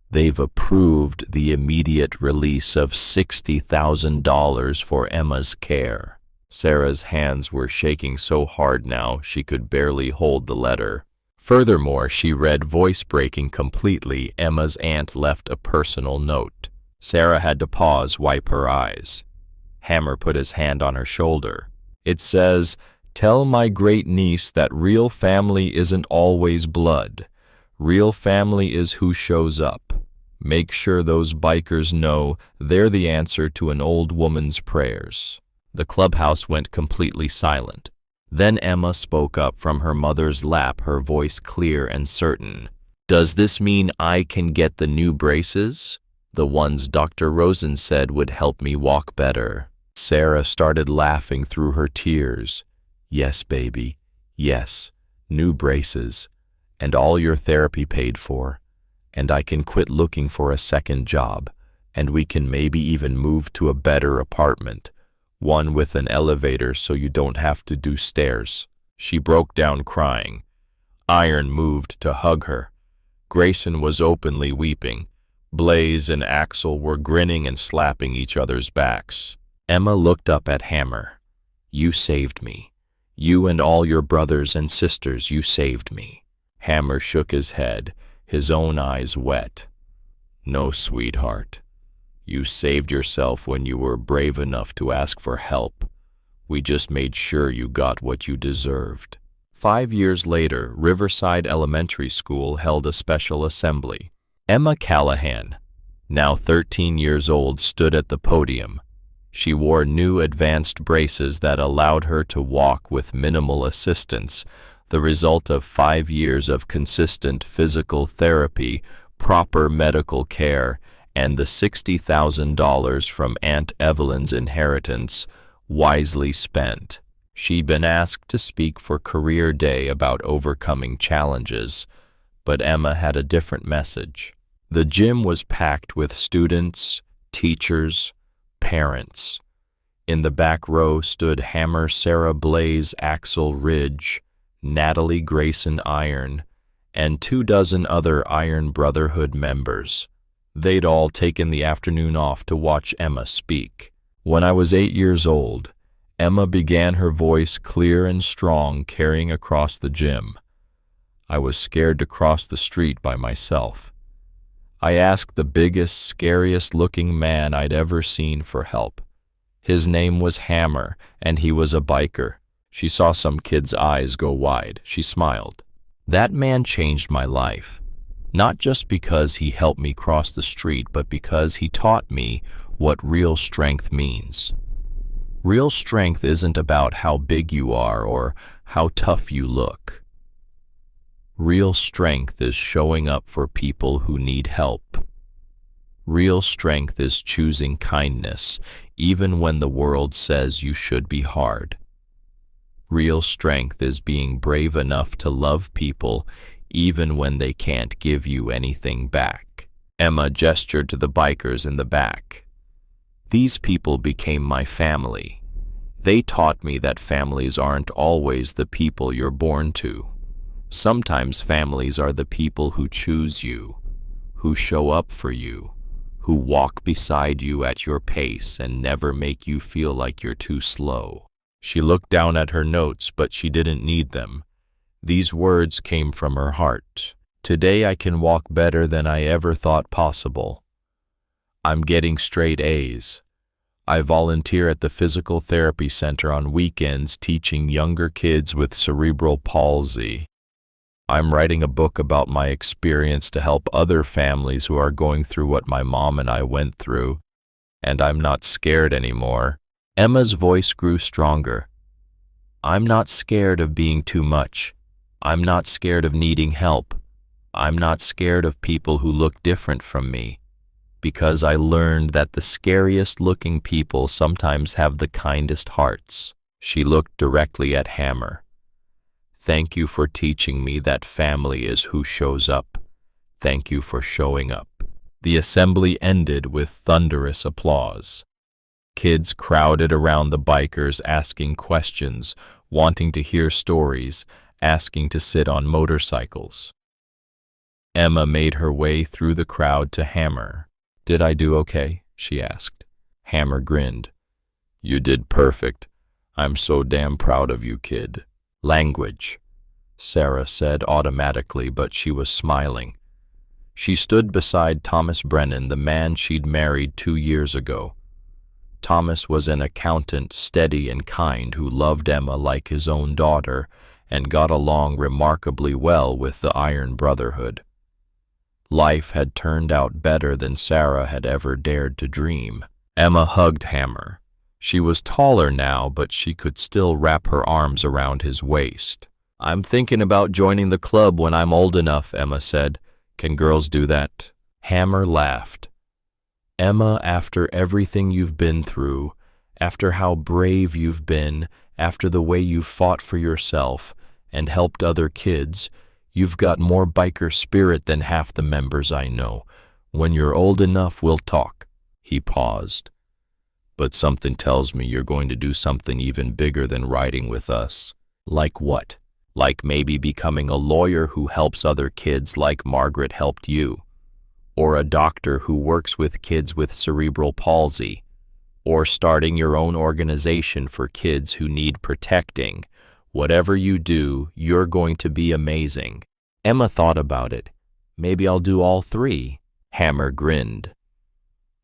They've approved the immediate release of $60,000 for Emma's care." Sarah's hands were shaking so hard now she could barely hold the letter. Furthermore, she read, voice breaking completely, Emma's aunt left a personal note. Sarah had to pause, wipe her eyes. Hammer put his hand on her shoulder. "It says, 'Tell my great niece that real family isn't always blood. Real family is who shows up. Make sure those bikers know they're the answer to an old woman's prayers.'" The clubhouse went completely silent. Then Emma spoke up from her mother's lap, her voice clear and certain. "Does this mean I can get the new braces? The ones Dr. Rosen said would help me walk better." Sarah started laughing through her tears. "Yes, baby. Yes. New braces. And all your therapy paid for. and I can quit looking for a second job, and we can maybe even move to a better apartment, one with an elevator so you don't have to do stairs." She broke down crying. Iron moved to hug her. Grayson was openly weeping. Blaze and Axel were grinning and slapping each other's backs. Emma looked up at Hammer. "You saved me. You and all your brothers and sisters, you saved me." Hammer shook his head, his own eyes wet. "No, sweetheart. You saved yourself when you were brave enough to ask for help. We just made sure you got what you deserved." 5 years later, Riverside Elementary School held a special assembly. Emma Callahan, now 13 years old, stood at the podium. She wore new advanced braces that allowed her to walk with minimal assistance, the result of 5 years of consistent physical therapy, proper medical care, and the $60,000 from Aunt Evelyn's inheritance, wisely spent. She'd been asked to speak for Career Day about overcoming challenges, but Emma had a different message. The gym was packed with students, teachers, parents. In the back row stood Hammer, Sarah, Blaze, Axel, Ridge, Natalie, Grayson, Iron, and 24 other Iron Brotherhood members. They'd all taken the afternoon off to watch Emma speak. When I was 8 years old, Emma began, her voice clear and strong, carrying across the gym. I was scared to cross the street by myself. I asked the biggest, scariest-looking man I'd ever seen for help. His name was Hammer, and he was a biker. She saw some kid's eyes go wide. She smiled. That man changed my life, not just because he helped me cross the street, but because he taught me what real strength means. Real strength isn't about how big you are or how tough you look. Real strength is showing up for people who need help. Real strength is choosing kindness, even when the world says you should be hard. Real strength is being brave enough to love people, even when they can't give you anything back. Emma gestured to the bikers in the back. These people became my family. They taught me that families aren't always the people you're born to. Sometimes families are the people who choose you, who show up for you, who walk beside you at your pace and never make you feel like you're too slow. She looked down at her notes, but she didn't need them. These words came from her heart. Today I can walk better than I ever thought possible. I'm getting straight A's. I volunteer at the physical therapy center on weekends teaching younger kids with cerebral palsy. I'm writing a book about my experience to help other families who are going through what my mom and I went through, and I'm not scared anymore. Emma's voice grew stronger. I'm not scared of being too much. I'm not scared of needing help. I'm not scared of people who look different from me, because I learned that the scariest looking people sometimes have the kindest hearts. She looked directly at Hammer. Thank you for teaching me that family is who shows up. Thank you for showing up. The assembly ended with thunderous applause. Kids crowded around the bikers asking questions, wanting to hear stories, asking to sit on motorcycles. Emma made her way through the crowd to Hammer. "Did I do okay?" she asked. Hammer grinned. "You did perfect. I'm so damn proud of you, kid." "Language," Sarah said automatically, but she was smiling. She stood beside Thomas Brennan, the man she'd married 2 years ago. Thomas was an accountant, steady and kind, who loved Emma like his own daughter and got along remarkably well with the Iron Brotherhood. Life had turned out better than Sarah had ever dared to dream. Emma hugged Hammer. She was taller now, but she could still wrap her arms around his waist. "I'm thinking about joining the club when I'm old enough," Emma said. "Can girls do that?" Hammer laughed. "Emma, after everything you've been through, after how brave you've been, after the way you've fought for yourself and helped other kids, You've got more biker spirit than half the members I know. When you're old enough, we'll talk." He paused. "But something tells me you're going to do something even bigger than riding with us." "Like what?" "Like maybe becoming a lawyer who helps other kids like Margaret helped you. Or a doctor who works with kids with cerebral palsy. Or starting your own organization for kids who need protecting. Whatever you do, you're going to be amazing." Emma thought about it. "Maybe I'll do all three." Hammer grinned.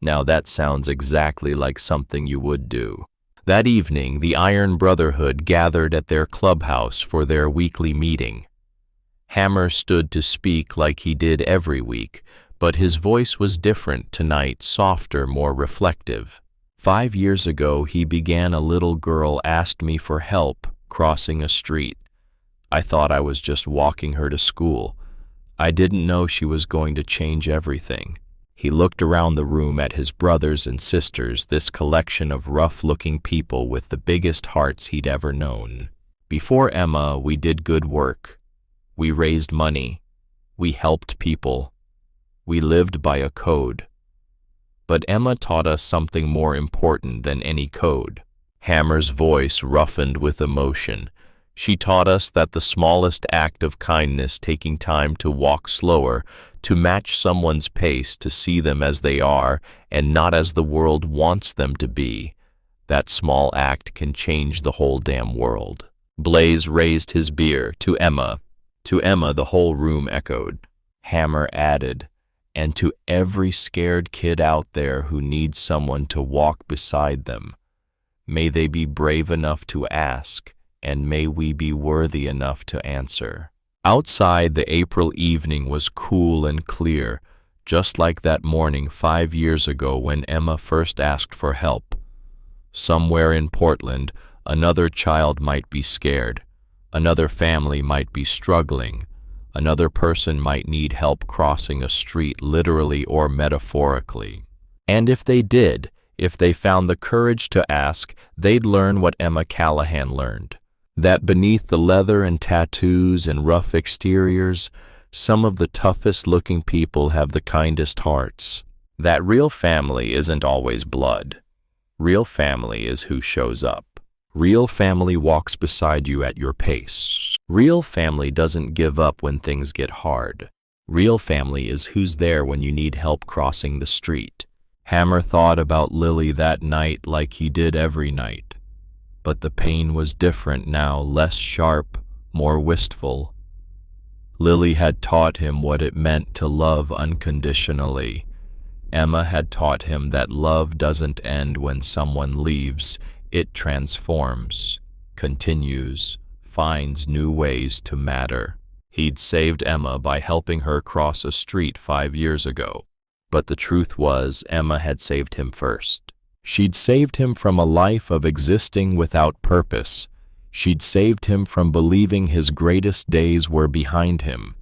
"Now that sounds exactly like something you would do." That evening, the Iron Brotherhood gathered at their clubhouse for their weekly meeting. Hammer stood to speak like he did every week, but his voice was different tonight, softer, more reflective. 5 years ago, he began. A little girl asked me for help crossing a street. I thought I was just walking her to school. I didn't know she was going to change everything." He looked around the room at his brothers and sisters, this collection of rough-looking people with the biggest hearts he'd ever known. "Before Emma, we did good work. We raised money. We helped people. We lived by a code. But Emma taught us something more important than any code." Hammer's voice roughened with emotion. "She taught us that the smallest act of kindness, taking time to walk slower, to match someone's pace, to see them as they are and not as the world wants them to be, that small act can change the whole damn world." Blaze raised his beer. To Emma." To Emma, the whole room echoed. Hammer added, "And to every scared kid out there who needs someone to walk beside them. May they be brave enough to ask, and may we be worthy enough to answer." Outside, the April evening was cool and clear, just like that morning 5 years ago when Emma first asked for help. Somewhere in Portland, another child might be scared, another family might be struggling, another person might need help crossing a street, literally or metaphorically. And if they did, if they found the courage to ask, they'd learn what Emma Callahan learned. That beneath the leather and tattoos and rough exteriors, some of the toughest-looking people have the kindest hearts. That real family isn't always blood. Real family is who shows up. Real family walks beside you at your pace. Real family doesn't give up when things get hard. Real family is who's there when you need help crossing the street. Hammer thought about Lily that night like he did every night. But the pain was different now, less sharp, more wistful. Lily had taught him what it meant to love unconditionally. Emma had taught him that love doesn't end when someone leaves. It transforms, continues, finds new ways to matter. He'd saved Emma by helping her cross a street 5 years ago. But the truth was, Emma had saved him first. She'd saved him from a life of existing without purpose. She'd saved him from believing his greatest days were behind him.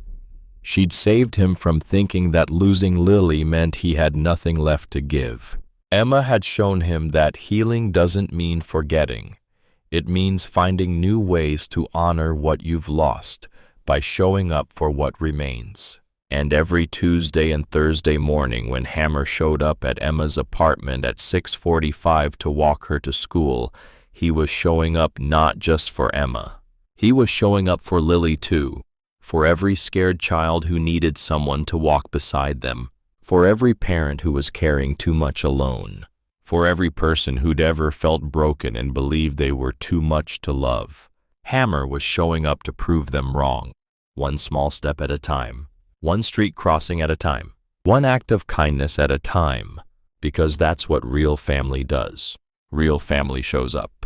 She'd saved him from thinking that losing Lily meant he had nothing left to give. Emma had shown him that healing doesn't mean forgetting. It means finding new ways to honor what you've lost by showing up for what remains. And every Tuesday and Thursday morning when Hammer showed up at Emma's apartment at 6:45 to walk her to school, he was showing up not just for Emma. He was showing up for Lily too, for every scared child who needed someone to walk beside them, for every parent who was carrying too much alone, for every person who'd ever felt broken and believed they were too much to love. Hammer was showing up to prove them wrong, one small step at a time. One street crossing at a time, one act of kindness at a time, because that's what real family does. Real family shows up.